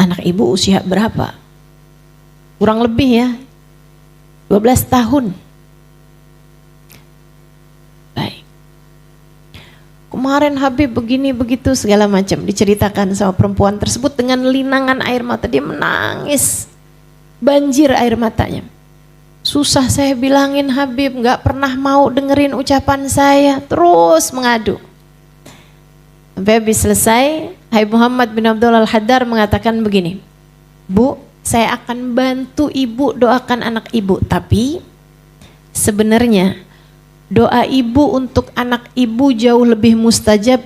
Anak ibu usia berapa? Kurang lebih ya 12 tahun. Baik. Kemarin Habib begini begitu segala macam diceritakan sama perempuan tersebut dengan linangan air mata. Dia menangis, banjir air matanya. Susah saya bilangin Habib, nggak pernah mau dengerin ucapan saya, terus mengadu. Sampai habis selesai, Habib Muhammad bin Abdul Al-Haddar mengatakan begini, Bu, saya akan bantu ibu doakan anak ibu, tapi sebenarnya doa ibu untuk anak ibu jauh lebih mustajab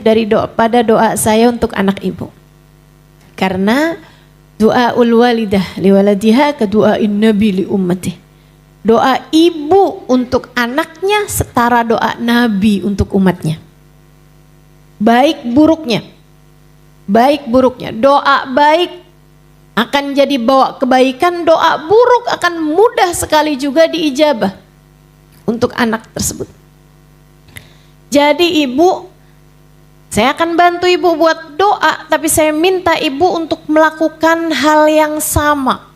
pada doa saya untuk anak ibu. Karena doaul walidah liwaladiha kadu'ain nabi li ummati. Doa ibu untuk anaknya setara doa nabi untuk umatnya. Baik buruknya, doa baik akan jadi bawa kebaikan, doa buruk akan mudah sekali juga diijabah untuk anak tersebut. Jadi ibu, saya akan bantu ibu buat doa, tapi saya minta ibu untuk melakukan hal yang sama.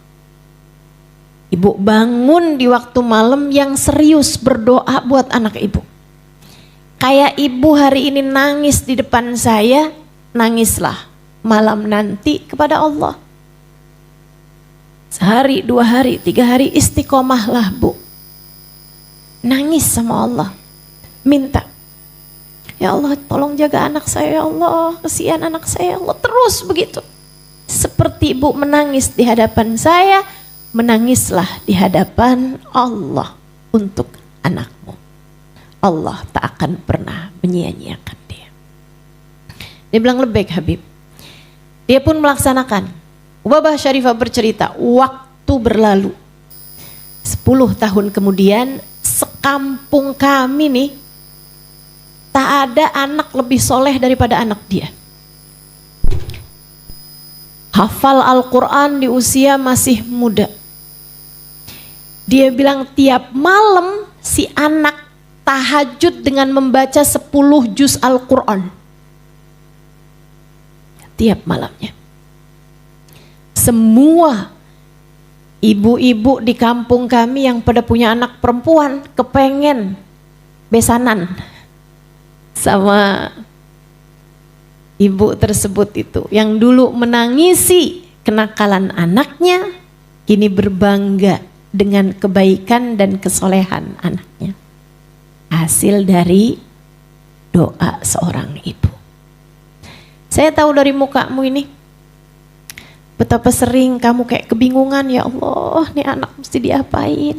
Ibu bangun di waktu malam yang serius berdoa buat anak ibu. Kayak ibu hari ini nangis di depan saya, nangislah malam nanti kepada Allah. Sehari, 2 hari, 3 hari istiqomahlah Bu. Nangis sama Allah. Minta. Ya Allah tolong jaga anak saya ya Allah. Kesian anak saya ya Allah. Terus begitu. Seperti ibu menangis di hadapan saya, menangislah di hadapan Allah untuk anakmu. Allah tak akan pernah menyia-nyiakan dia. Dia bilang lebih Habib. Dia pun melaksanakan. Hubabah Syarifah bercerita, waktu berlalu 10 tahun kemudian, sekampung kami nih tak ada anak lebih soleh daripada anak dia. Hafal Al-Quran di usia masih muda. Dia bilang tiap malam si anak tahajud dengan membaca 10 juz Al-Quran. Tiap malamnya. Semua ibu-ibu di kampung kami yang pada punya anak perempuan kepengen besanan sama ibu tersebut itu. Yang dulu menangisi kenakalan anaknya, kini berbangga dengan kebaikan dan kesolehan anaknya. Hasil dari doa seorang ibu. Saya tahu dari mukamu ini, betapa sering kamu kayak kebingungan, ya Allah, nih anak mesti diapain.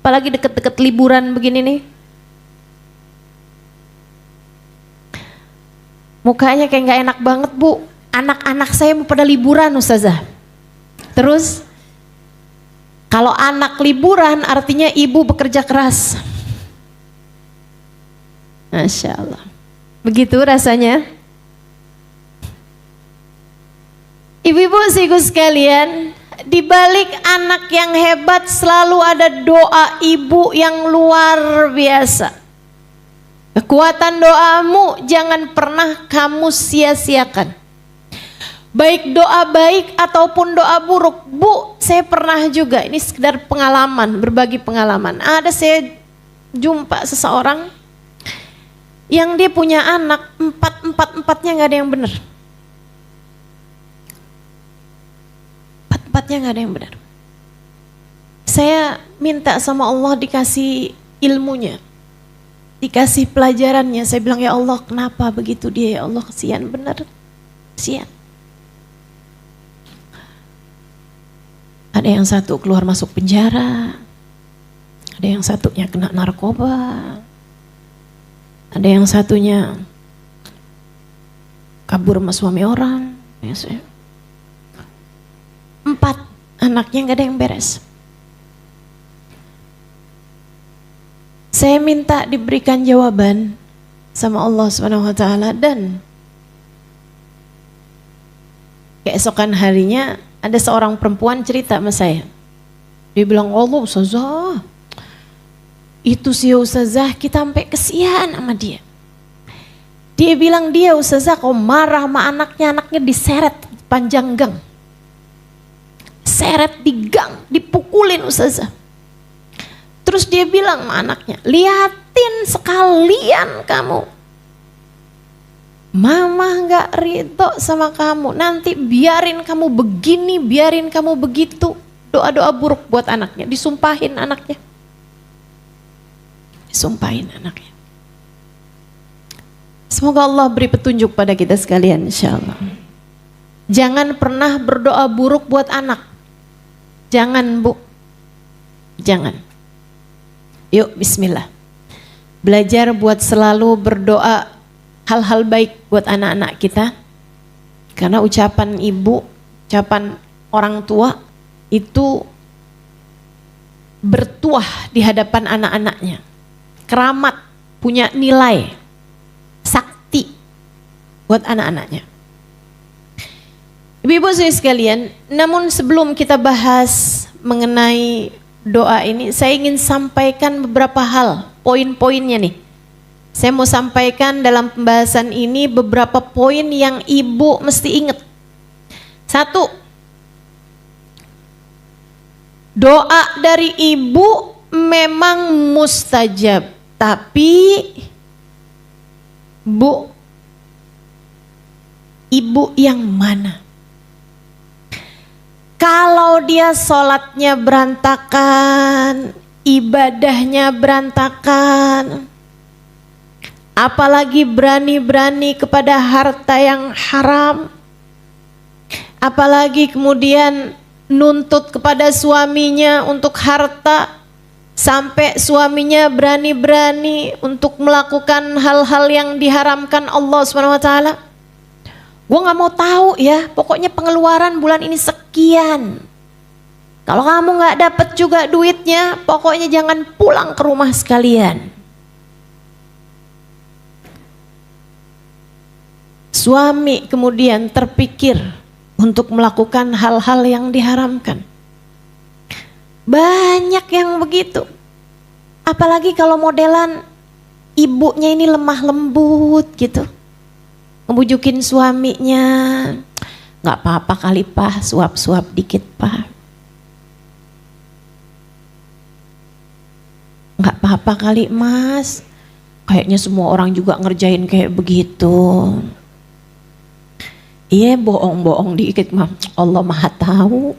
Apalagi deket-deket liburan begini nih. Mukanya kayak gak enak banget, Bu. Anak-anak saya mau pada liburan, Ustazah. Terus, kalau anak liburan artinya ibu bekerja keras. Masya Allah. Begitu rasanya. Ibu-ibu seiku sekalian, di balik anak yang hebat selalu ada doa ibu yang luar biasa. Kekuatan doamu jangan pernah kamu sia-siakan. Baik doa baik ataupun doa buruk. Bu, saya pernah juga, ini sekedar pengalaman, berbagi pengalaman. Ada saya jumpa seseorang yang dia punya anak, empatnya gak ada yang benar. Empatnya gak ada yang benar. Saya minta sama Allah dikasih ilmunya, dikasih pelajarannya. Saya bilang, ya Allah kenapa begitu dia, ya Allah kesian benar, kesian. Ada yang satu keluar masuk penjara, ada yang satunya kena narkoba, ada yang satunya kabur sama suami orang. 4 anaknya gak ada yang beres. Saya minta diberikan jawaban sama Allah SWT, dan keesokan harinya ada seorang perempuan cerita sama saya. Dia bilang, Allah Ustazah, itu sih Ustazah kita sampai kesian sama dia. Dia bilang, dia Ustazah kalau marah sama anaknya, anaknya diseret panjang gang. Seret di gang, dipukulin Ustazah. Terus dia bilang sama anaknya, liatin sekalian kamu. Mama gak ridho sama kamu, nanti biarin kamu begini, biarin kamu begitu. Doa-doa buruk buat anaknya, disumpahin anaknya. Disumpahin anaknya. Semoga Allah beri petunjuk pada kita sekalian insyaallah. Jangan pernah berdoa buruk buat anak. Jangan, Bu. Jangan. Yuk bismillah. Belajar buat selalu berdoa hal-hal baik buat anak-anak kita. Karena ucapan ibu, ucapan orang tua itu bertuah di hadapan anak-anaknya. Keramat, punya nilai, sakti buat anak-anaknya. Ibu-ibu sekalian, namun sebelum kita bahas mengenai doa ini, saya ingin sampaikan beberapa hal, poin-poinnya nih. Saya mau sampaikan dalam pembahasan ini beberapa poin yang ibu mesti ingat. 1, doa dari ibu memang mustajab, tapi Bu, ibu yang mana? Kalau dia sholatnya berantakan, ibadahnya berantakan, apalagi berani-berani kepada harta yang haram, apalagi kemudian nuntut kepada suaminya untuk harta, sampai suaminya berani-berani untuk melakukan hal-hal yang diharamkan Allah SWT. Gue gak mau tahu ya, pokoknya pengeluaran bulan ini sekian. Kalau kamu gak dapet juga duitnya, pokoknya jangan pulang ke rumah sekalian. Suami kemudian terpikir untuk melakukan hal-hal yang diharamkan. Banyak yang begitu. Apalagi kalau modelan ibunya ini lemah lembut gitu. Ngebujukin suaminya, nggak apa-apa kali Pak, suap-suap dikit Pak. Nggak apa-apa kali Mas, kayaknya semua orang juga ngerjain kayak begitu. Iya, bohong-bohong dikit mah, Allah Maha tahu.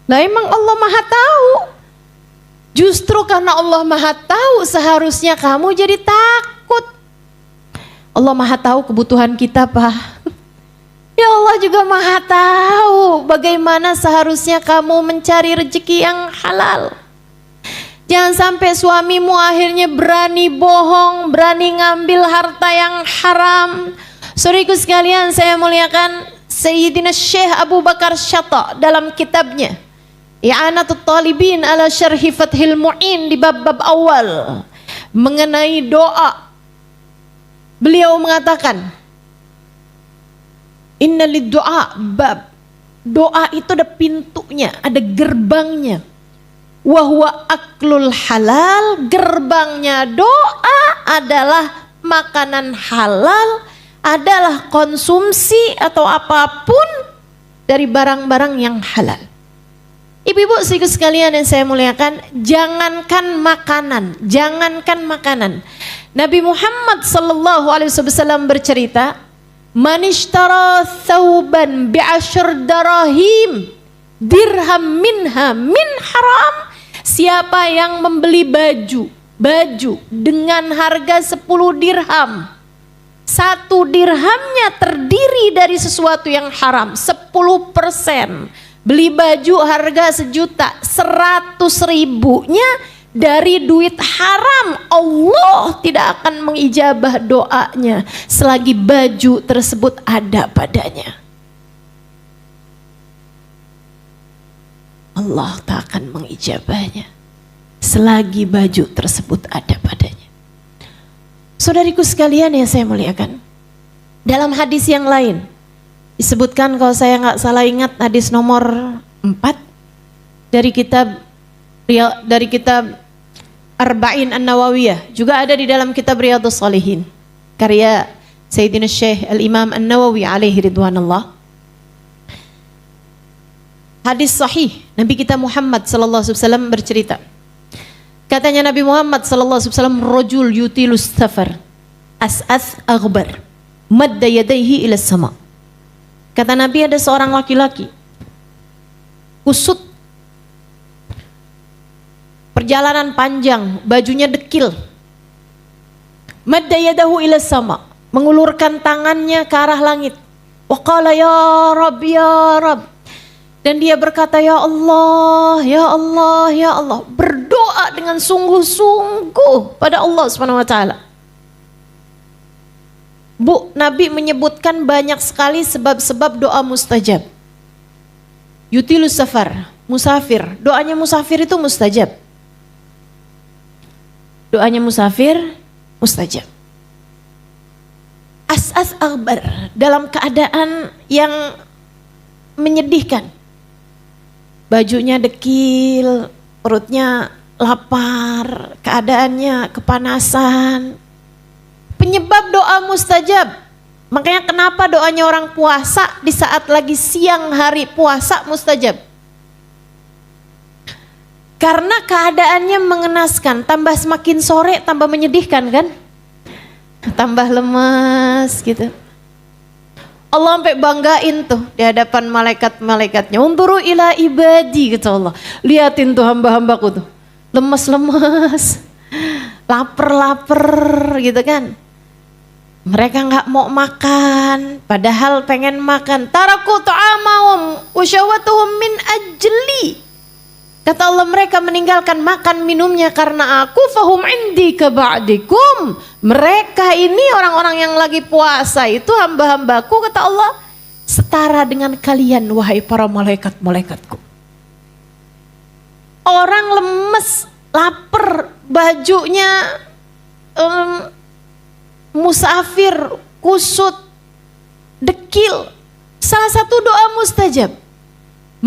Nah emang Allah Maha tahu. Justru karena Allah Maha tahu seharusnya kamu jadi takut. Allah Maha tahu kebutuhan kita Pak. Ya Allah juga Maha tahu bagaimana seharusnya kamu mencari rezeki yang halal. Jangan sampai suamimu akhirnya berani bohong, berani ngambil harta yang haram. Saudaraku sekalian, saya muliakan Sayyidina Syekh Abu Bakar Syatta dalam kitabnya I'anatul Talibin ala Syarhi Fathil Mu'in di bab-bab awal mengenai doa. Beliau mengatakan, innalid doa bab. Doa itu ada pintunya, ada gerbangnya. Wahwa aklul halal, gerbangnya doa adalah makanan halal, adalah konsumsi atau apapun dari barang-barang yang halal. Ibu-ibu sekalian yang saya muliakan, jangankan makanan. Nabi Muhammad sallallahu alaihi wasallam bercerita, "Man ishtara thawban bi'ashr darahim dirham minha min haram." Siapa yang membeli baju dengan harga 10 dirham, 1 dirhamnya terdiri dari sesuatu yang haram, 10%. Beli baju harga 1 juta, 100 ribunya dari duit haram, Allah tidak akan mengijabah doanya selagi baju tersebut ada padanya. Allah tak akan mengijabahnya selagi baju tersebut ada padanya. Saudariku sekalian yang saya muliakan, dalam hadis yang lain disebutkan, kalau saya nggak salah ingat, hadis nomor 4 dari kitab Arba'in An-Nawawiyah, juga ada di dalam kitab Riyadhus Shalihin karya Sayyidina Syekh Al-Imam An-Nawawi alaihi ridwanullah. Hadis sahih Nabi kita Muhammad sallallahu alaihi wasallam bercerita. Katanya Nabi Muhammad sallallahu alaihi wasallam, rajul yutilus safar as'ath aghbar madda yadayhi ila sama. Kata Nabi, ada seorang laki-laki kusut, perjalanan panjang, bajunya dekil, madda yadahu ila sama, mengulurkan tangannya ke arah langit. Wa qala ya Rabb ya Rabb. Dan dia berkata, ya Allah, ya Allah, ya Allah. Berdoa dengan sungguh-sungguh pada Allah SWT. Bu, Nabi menyebutkan banyak sekali sebab-sebab doa mustajab. Yutilus safar, musafir. Doanya musafir itu mustajab. Doanya musafir, mustajab. As'as aghbar, dalam keadaan yang menyedihkan. Bajunya dekil, perutnya lapar, keadaannya kepanasan. Penyebab doa mustajab. Makanya kenapa doanya orang puasa di saat lagi siang hari puasa mustajab? Karena keadaannya mengenaskan, tambah semakin sore tambah menyedihkan kan? Tambah lemas gitu. Allah sampai banggain tuh di hadapan malaikat-malaikatnya. Unduru ila ibadi, kata Allah. Liatin tuh hamba-hambaku tuh. Lemes-lemes, lapar-lapar gitu kan. Mereka nggak mau makan, padahal pengen makan. Taraku ta'amahum wa syahwatuhum min ajli. Kata Allah, mereka meninggalkan makan minumnya karena aku, fahum indi kaba'dikum. Mereka ini orang-orang yang lagi puasa itu hamba-hambaku, kata Allah, setara dengan kalian wahai para malaikat-malaikatku. Orang lemes, lapar, bajunya musafir, kusut, dekil. Salah satu doa mustajab.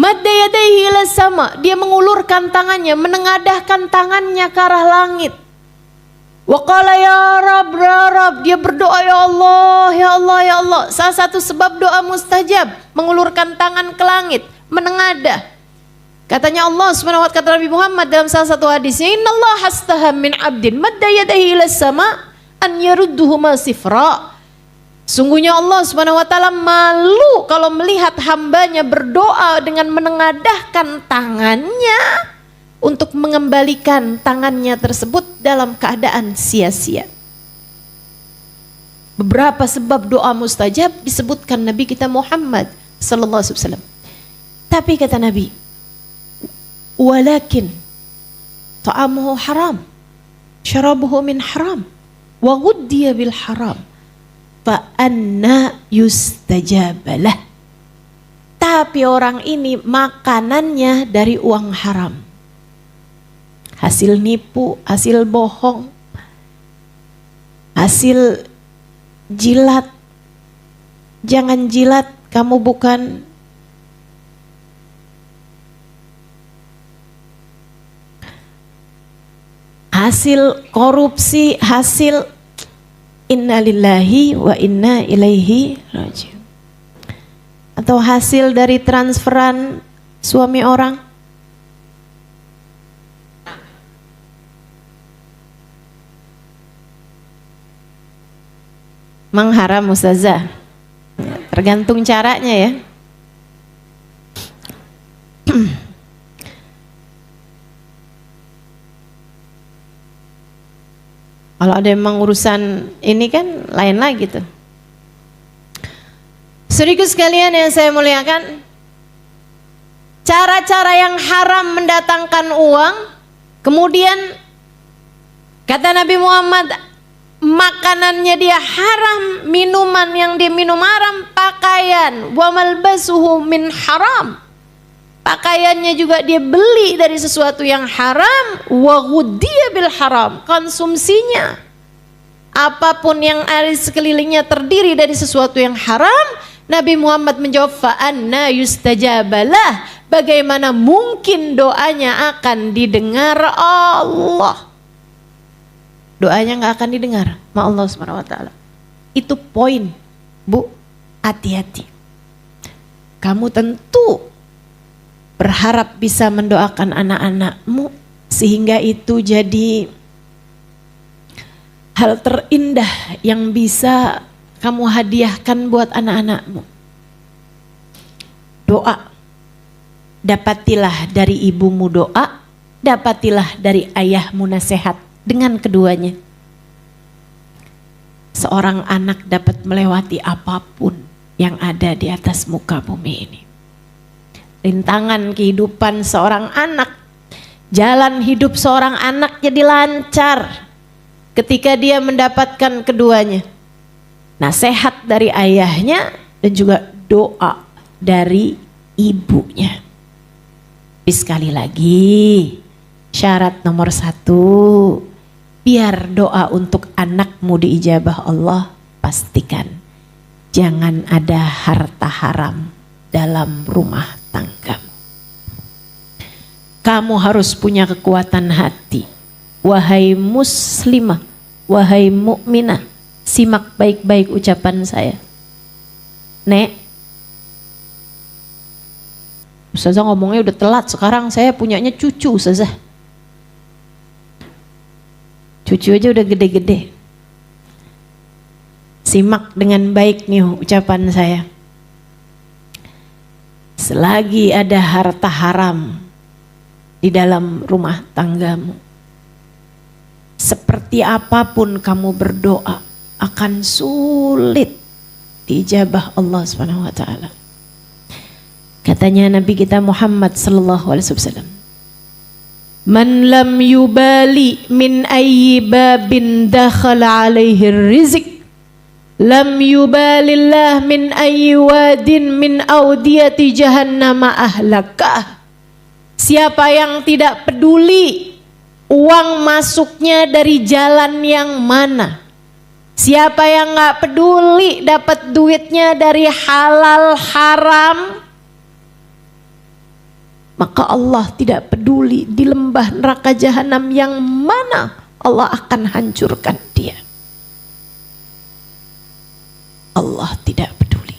Madda yadayhi ila sama, dia mengulurkan tangannya, menengadahkan tangannya ke arah langit. Wa qala ya Rabb, dia berdoa, ya Allah, ya Allah, ya Allah. Salah satu sebab doa mustajab, mengulurkan tangan ke langit, menengadah. Katanya Allah Subhanahu wa ta'ala, kata Nabi Muhammad dalam salah satu hadisnya, innallaha hastaha min abdin madda yadayhi ila sama an yarudduhuma sifra. Sungguhnya Allah Subhanahu wa ta'ala malu kalau melihat hambanya berdoa dengan menengadahkan tangannya untuk mengembalikan tangannya tersebut dalam keadaan sia-sia. Beberapa sebab doa mustajab disebutkan Nabi kita Muhammad sallallahu alaihi wasallam. Tapi kata Nabi, walakin ta'amuhu haram, syarabuhu min haram, wa ghuddiya bil haram. Fa anna yustajabalah. Tapi orang ini makanannya dari uang haram, hasil nipu, hasil bohong, hasil jilat. Jangan jilat, kamu bukan hasil korupsi, hasil innalillahi wa inna ilaihi rajiun, atau hasil dari transferan suami orang. Mengharam ustazah, tergantung caranya ya. Kalau ada memang urusan ini kan lain lagi tuh. Saudaraku sekalian yang saya muliakan, cara-cara yang haram mendatangkan uang, kemudian kata Nabi Muhammad, makanannya dia haram, minuman yang dia minum haram, pakaian wa malbasuhu min haram, pakaiannya juga dia beli dari sesuatu yang haram, wa ghuddiya bil haram, konsumsinya apapun yang ada di sekelilingnya terdiri dari sesuatu yang haram. Nabi Muhammad menjawab, fa anna yustajabalah, bagaimana mungkin doanya akan didengar Allah? Doanya nggak akan didengar sama Allah Subhanahu wa ta'ala. Itu poin, Bu, hati-hati. Kamu tentu berharap bisa mendoakan anak-anakmu sehingga itu jadi hal terindah yang bisa kamu hadiahkan buat anak-anakmu. Doa. Dapatilah dari ibumu doa, dapatilah dari ayahmu nasihat. Dengan keduanya, seorang anak dapat melewati apapun yang ada di atas muka bumi ini. Rintangan kehidupan seorang anak, jalan hidup seorang anak jadi lancar ketika dia mendapatkan keduanya. Nasihat dari ayahnya dan juga doa dari ibunya. Tapi sekali lagi, syarat nomor 1, biar doa untuk anakmu diijabah Allah, pastikan jangan ada harta haram dalam rumah tanggamu. Kamu harus punya kekuatan hati. Wahai muslimah, wahai mukminah, simak baik-baik ucapan saya. Nek, Ustazah ngomongnya udah telat, sekarang saya punyanya cucu Ustazah. Cucu aja udah gede-gede. Simak dengan baik nih ucapan saya. Selagi ada harta haram di dalam rumah tanggamu, seperti apapun kamu berdoa akan sulit diijabah Allah Subhanahu wa ta'ala. Katanya Nabi kita Muhammad sallallahu alaihi wasallam, man lam yubali min ayyi babin dakhala alaihi rizq, lam yubalillah min ayyi wadin min audiyati jahannama ahlakah. Siapa yang tidak peduli uang masuknya dari jalan yang mana, siapa yang gak peduli dapat duitnya dari halal haram, maka Allah tidak peduli di lembah neraka jahanam yang mana Allah akan hancurkan dia. Allah tidak peduli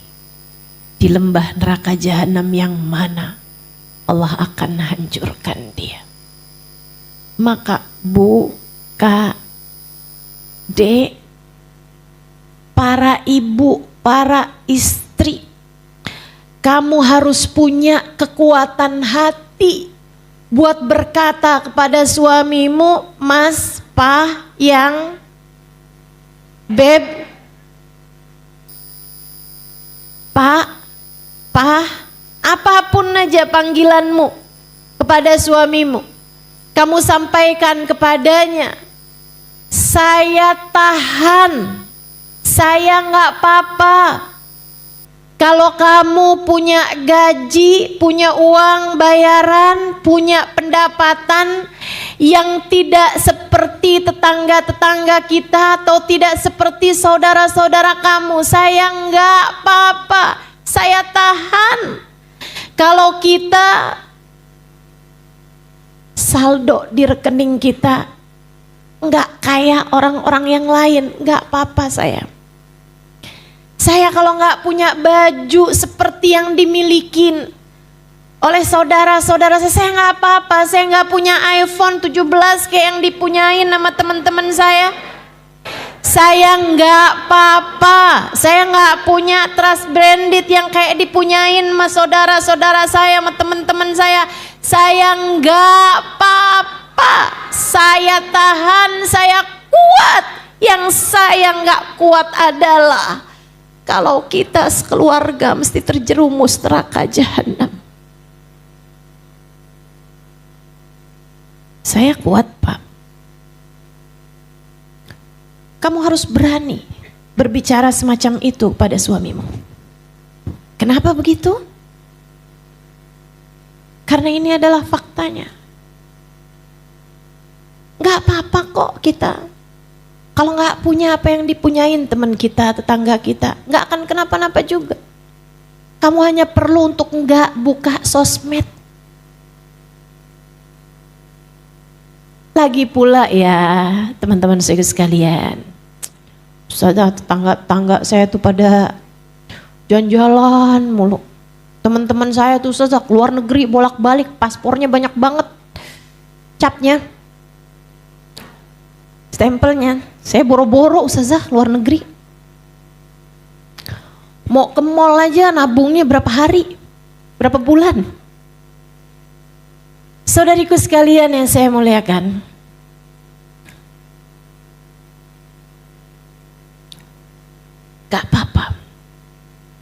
di lembah neraka jahanam yang mana Allah akan hancurkan dia. Maka Bu, Kak, Dek, para ibu, para istri, kamu harus punya kekuatan hati buat berkata kepada suamimu, Mas, Pak, Yang, Beb, Pak, apapun aja panggilanmu kepada suamimu, kamu sampaikan kepadanya, saya tahan, saya nggak apa-apa. Kalau kamu punya gaji, punya uang bayaran, punya pendapatan yang tidak seperti tetangga-tetangga kita atau tidak seperti saudara-saudara kamu, saya nggak apa-apa, saya tahan. Kalau kita saldo di rekening kita nggak kayak orang-orang yang lain, nggak apa-apa saya. Saya kalau nggak punya baju seperti yang dimiliki oleh saudara-saudara saya nggak apa-apa. Saya nggak punya iPhone 17 kayak yang dipunyain sama teman-teman saya. Saya nggak apa-apa. Saya nggak punya trust branded yang kayak dipunyain sama saudara-saudara saya, sama teman-teman saya. Saya nggak apa-apa. Saya tahan, saya kuat. Yang saya nggak kuat adalah kalau kita sekeluarga mesti terjerumus neraka jahanam. Saya kuat, Pak. Kamu harus berani berbicara semacam itu pada suamimu. Kenapa begitu? Karena ini adalah faktanya. Gak apa-apa kok kita. Kalau nggak punya apa yang dipunyain teman kita, tetangga kita, nggak akan kenapa-napa juga. Kamu hanya perlu untuk nggak buka sosmed. Lagi pula ya teman-teman saya sekalian, saudara tetangga-tetangga saya tuh pada jalan-jalan mulu. Teman-teman saya tuh saudara keluar negeri bolak-balik, paspornya banyak banget, capnya, stempelnya. Saya boro-boro ustazah luar negeri. Mau ke mall aja nabungnya berapa hari, berapa bulan. Saudariku sekalian yang saya muliakan, gak apa-apa,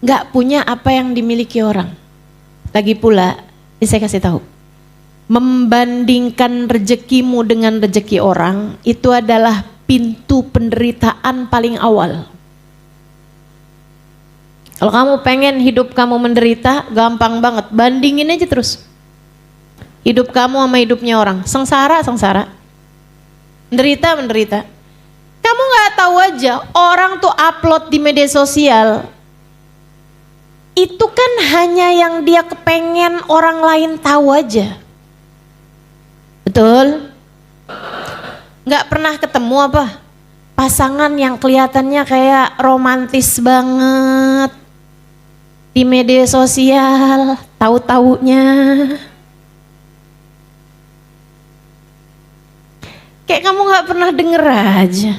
gak punya apa yang dimiliki orang. Lagi pula, ini saya kasih tahu, membandingkan rezekimu dengan rezeki orang itu adalah pintu penderitaan paling awal. Kalau kamu pengen hidup kamu menderita, gampang banget, bandingin aja terus hidup kamu sama hidupnya orang. Sengsara, menderita. Kamu gak tahu aja, orang tuh upload di media sosial itu kan hanya yang dia kepengen orang lain tahu aja. Betul? Gak pernah ketemu apa pasangan yang kelihatannya kayak romantis banget di media sosial, tahu-taunya kayak kamu gak pernah denger aja.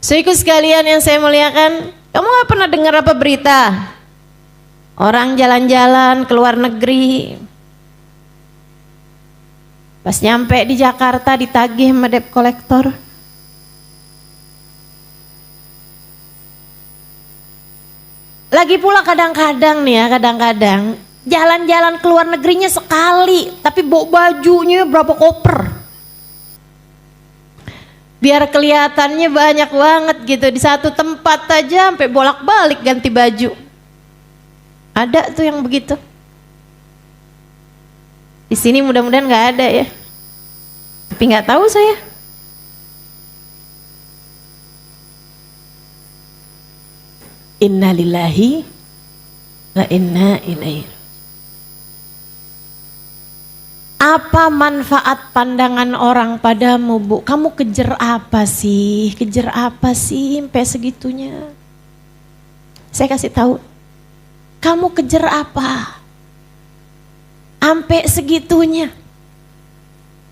Saudaraku sekalian yang saya muliakan, kamu gak pernah dengar apa berita orang jalan-jalan ke luar negeri, pas nyampe di Jakarta ditagih sama debt collector. Lagi pula kadang-kadang nih ya, jalan-jalan ke luar negerinya sekali, tapi bawa bajunya berapa koper. Biar kelihatannya banyak banget gitu, di satu tempat aja sampai bolak-balik ganti baju. Ada tuh yang begitu. Di sini mudah-mudahan nggak ada ya, tapi nggak tahu saya. Innalillahi wa inna ilaihi. Apa manfaat pandangan orang padamu, Bu? Kamu kejar apa sih? Kejar apa sih sampai segitunya? Saya kasih tahu. Kamu kejar apa? Sampai segitunya.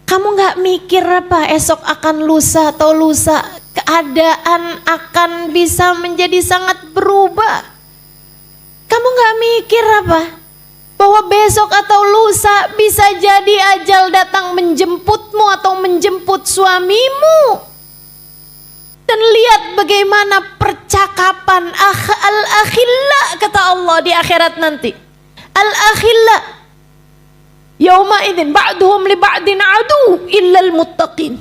Kamu gak mikir apa esok akan lusa atau lusa keadaan akan bisa menjadi sangat berubah. Kamu gak mikir apa? Bahwa besok atau lusa bisa jadi ajal datang menjemputmu atau menjemput suamimu. Dan lihat bagaimana percakapan al-akhilla kata Allah di akhirat nanti. Al-akhilla yauma idzin ba'duhum li ba'din adu illal muttaqin.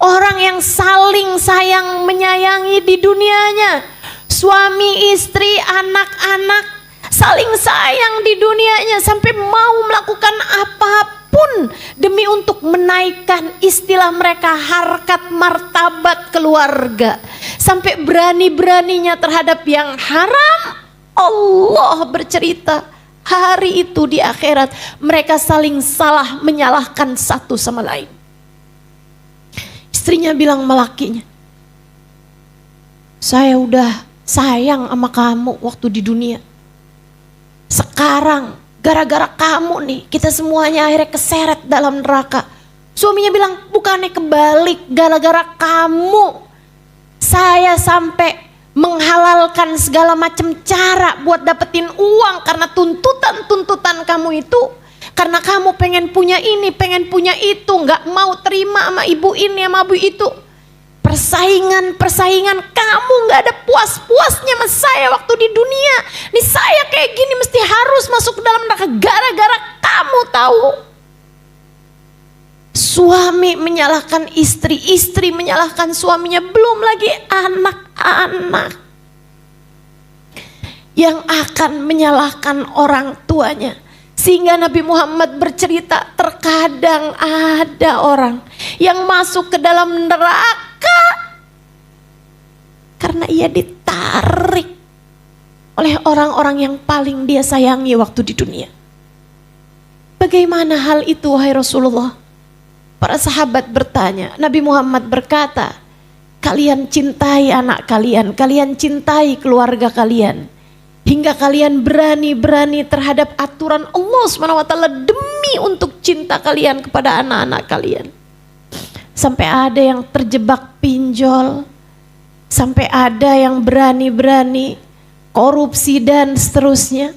Orang yang saling sayang menyayangi di dunianya, suami, istri, anak-anak saling sayang di dunianya sampai mau melakukan apapun demi untuk menaikkan istilah mereka harkat martabat keluarga, sampai berani-beraninya terhadap yang haram. Allah bercerita hari itu di akhirat mereka saling salah menyalahkan satu sama lain. Istrinya bilang sama lakinya, saya udah sayang sama kamu waktu di dunia. Sekarang gara-gara kamu nih kita semuanya akhirnya keseret dalam neraka. Suaminya bilang, bukannya kebalik, gara-gara kamu saya sampai menghalalkan segala macam cara buat dapetin uang karena tuntutan-tuntutan kamu itu. Karena kamu pengen punya ini, pengen punya itu, gak mau terima sama ibu ini, sama ibu itu. Persaingan kamu gak ada puas-puasnya sama saya waktu di dunia. Nih saya kayak gini mesti harus masuk ke dalam neraka gara-gara kamu tahu. Suami menyalahkan istri, istri menyalahkan suaminya, belum lagi anak-anak yang akan menyalahkan orang tuanya. Sehingga Nabi Muhammad bercerita, terkadang ada orang yang masuk ke dalam neraka karena ia ditarik oleh orang-orang yang paling dia sayangi waktu di dunia. Bagaimana hal itu wahai Rasulullah? Para sahabat bertanya, Nabi Muhammad berkata, kalian cintai anak kalian, kalian cintai keluarga kalian, hingga kalian berani-berani terhadap aturan Allah SWT demi untuk cinta kalian kepada anak-anak kalian. Sampai ada yang terjebak pinjol, sampai ada yang berani-berani korupsi dan seterusnya.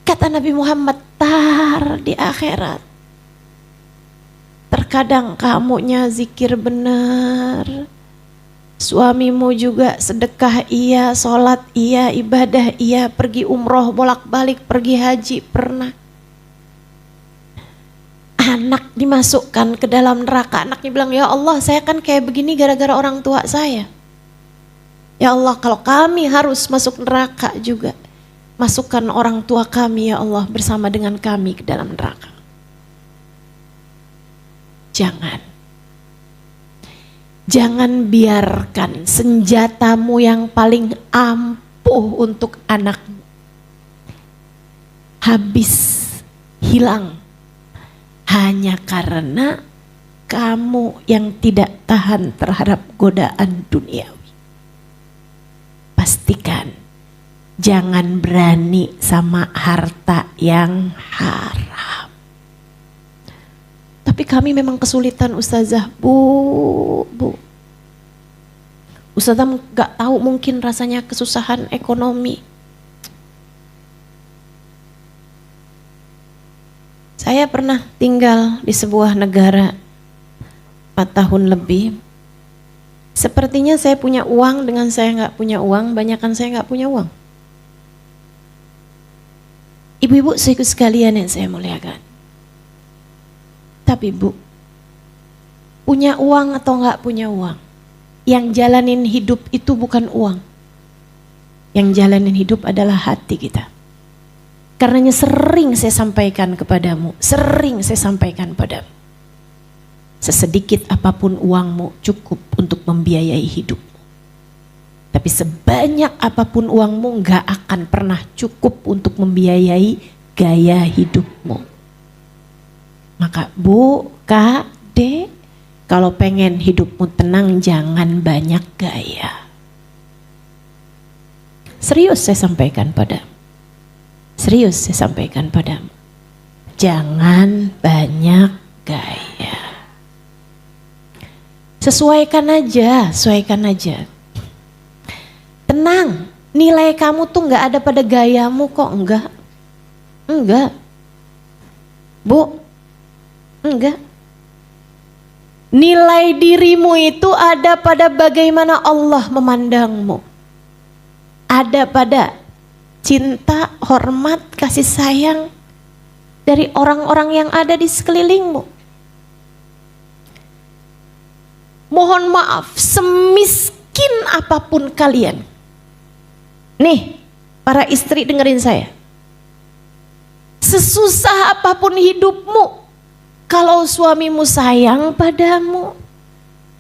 Kata Nabi Muhammad, tar di akhirat, terkadang kamunya zikir benar, suamimu juga sedekah iya, sholat iya, ibadah iya, pergi umroh bolak-balik, pergi haji pernah. Anak dimasukkan ke dalam neraka, anaknya bilang, ya Allah saya kan kayak begini gara-gara orang tua saya. Ya Allah kalau kami harus masuk neraka juga, masukkan orang tua kami ya Allah bersama dengan kami ke dalam neraka. Jangan biarkan senjatamu yang paling ampuh untuk anakmu habis, hilang hanya karena kamu yang tidak tahan terhadap godaan duniawi. Pastikan jangan berani sama harta yang haram. Tapi kami memang kesulitan Ustazah, Bu. Ustazah gak tahu mungkin rasanya kesusahan ekonomi. Saya pernah tinggal di sebuah negara 4 tahun lebih. Sepertinya saya punya uang dengan saya gak punya uang, banyakan saya gak punya uang. Ibu-ibu sekalian yang saya muliakan. Tapi Bu, punya uang atau gak punya uang, yang jalanin hidup itu bukan uang. Yang jalanin hidup adalah hati kita. Karenanya sering saya sampaikan kepadamu, sesedikit apapun uangmu cukup untuk membiayai hidupmu. Tapi sebanyak apapun uangmu gak akan pernah cukup untuk membiayai gaya hidupmu. Maka Bu, Kak, Dek, kalau pengen hidupmu tenang jangan banyak gaya. Serius saya sampaikan padamu. Serius saya sampaikan padamu. Jangan banyak gaya. Sesuaikan aja, sesuaikan aja. Tenang, nilai kamu tuh nggak ada pada gayamu kok, enggak. Enggak. Bu, enggak. Nilai dirimu itu ada pada bagaimana Allah memandangmu. Ada pada cinta, hormat, kasih sayang dari orang-orang yang ada di sekelilingmu. Mohon maaf, semiskin apapun kalian. Nih, para istri dengerin saya. Sesusah apapun hidupmu, kalau suamimu sayang padamu,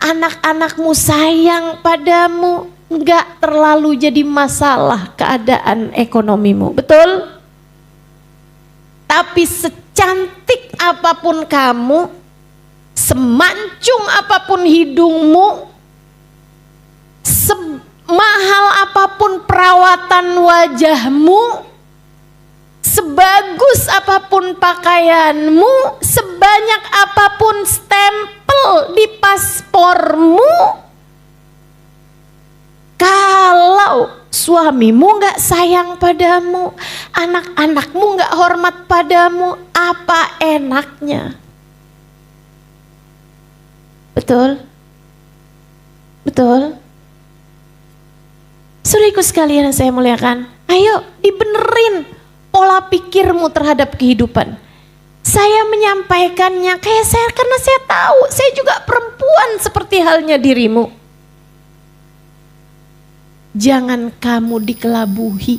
anak-anakmu sayang padamu, enggak terlalu jadi masalah keadaan ekonomimu, betul? Tapi secantik apapun kamu, semancung apapun hidungmu, semahal apapun perawatan wajahmu, sebagus apapun pakaianmu, sebanyak apapun stempel di paspormu, kalau suamimu gak sayang padamu, anak-anakmu gak hormat padamu, apa enaknya? Betul? Betul? Saudaraku sekalian yang saya muliakan, ayo dibenerin pola pikirmu terhadap kehidupan. Saya menyampaikannya karena saya tahu saya juga perempuan seperti halnya dirimu. Jangan kamu dikelabuhi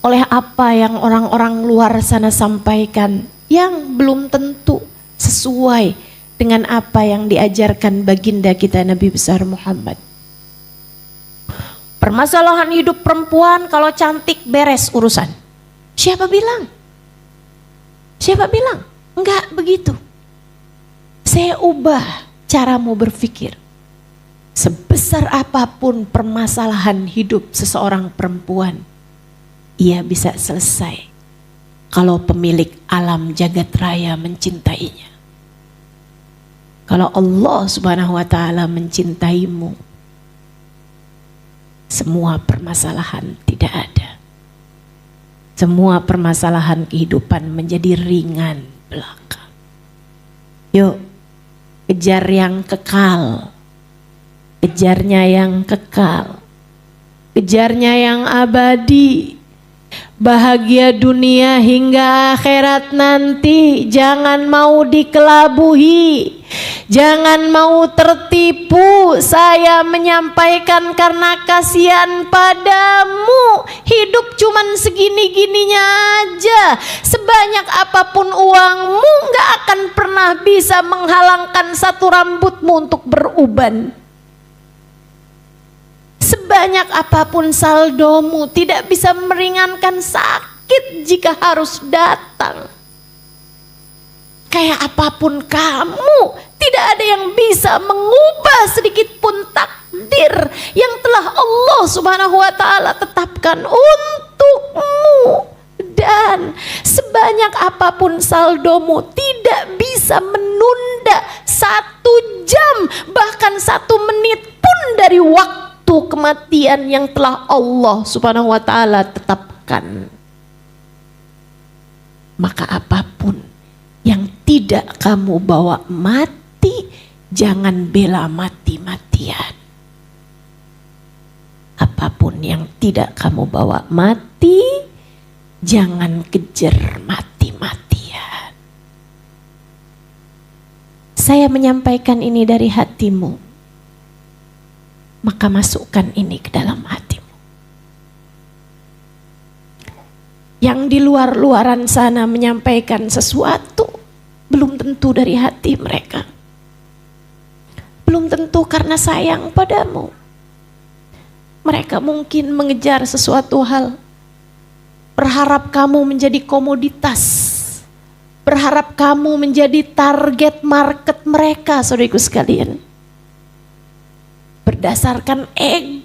oleh apa yang orang-orang luar sana sampaikan yang belum tentu sesuai dengan apa yang diajarkan baginda kita Nabi besar Muhammad. Permasalahan hidup perempuan kalau cantik beres urusan. Siapa bilang? Siapa bilang? Enggak begitu. Saya ubah caramu berpikir. Sebesar apapun permasalahan hidup seseorang perempuan, ia bisa selesai kalau pemilik alam jagat raya mencintainya. Kalau Allah Subhanahu wa Ta'ala mencintaimu, semua permasalahan tidak ada. Semua permasalahan kehidupan menjadi ringan belaka. Yuk, kejar yang kekal. Kejarnya yang kekal. Kejarnya yang abadi. Bahagia dunia hingga akhirat nanti. Jangan mau dikelabuhi. Jangan mau tertipu. Saya menyampaikan karena kasihan padamu. Hidup cuman segini-gininya aja. Sebanyak apapun uangmu gak akan pernah bisa menghalangkan satu rambutmu untuk beruban. Sebanyak apapun saldomu tidak bisa meringankan sakit jika harus datang. Kayak apapun kamu, tidak ada yang bisa mengubah sedikit pun takdir yang telah Allah Subhanahu wa Ta'ala tetapkan untukmu. Dan sebanyak apapun saldomu tidak bisa menunda 1 jam bahkan 1 menit pun dari waktu kematian yang telah Allah Subhanahu wa Ta'ala tetapkan. Maka apapun yang tidak kamu bawa mati, jangan bela mati-matian. Apapun yang tidak kamu bawa mati, jangan kejar mati-matian. Saya menyampaikan ini dari hatimu. Maka masukkan ini ke dalam hatimu. Yang di luar-luaran sana menyampaikan sesuatu, belum tentu dari hati mereka. Belum tentu karena sayang padamu. Mereka mungkin mengejar sesuatu hal, berharap kamu menjadi komoditas, berharap kamu menjadi target market mereka, saudaraku sekalian. Berdasarkan ego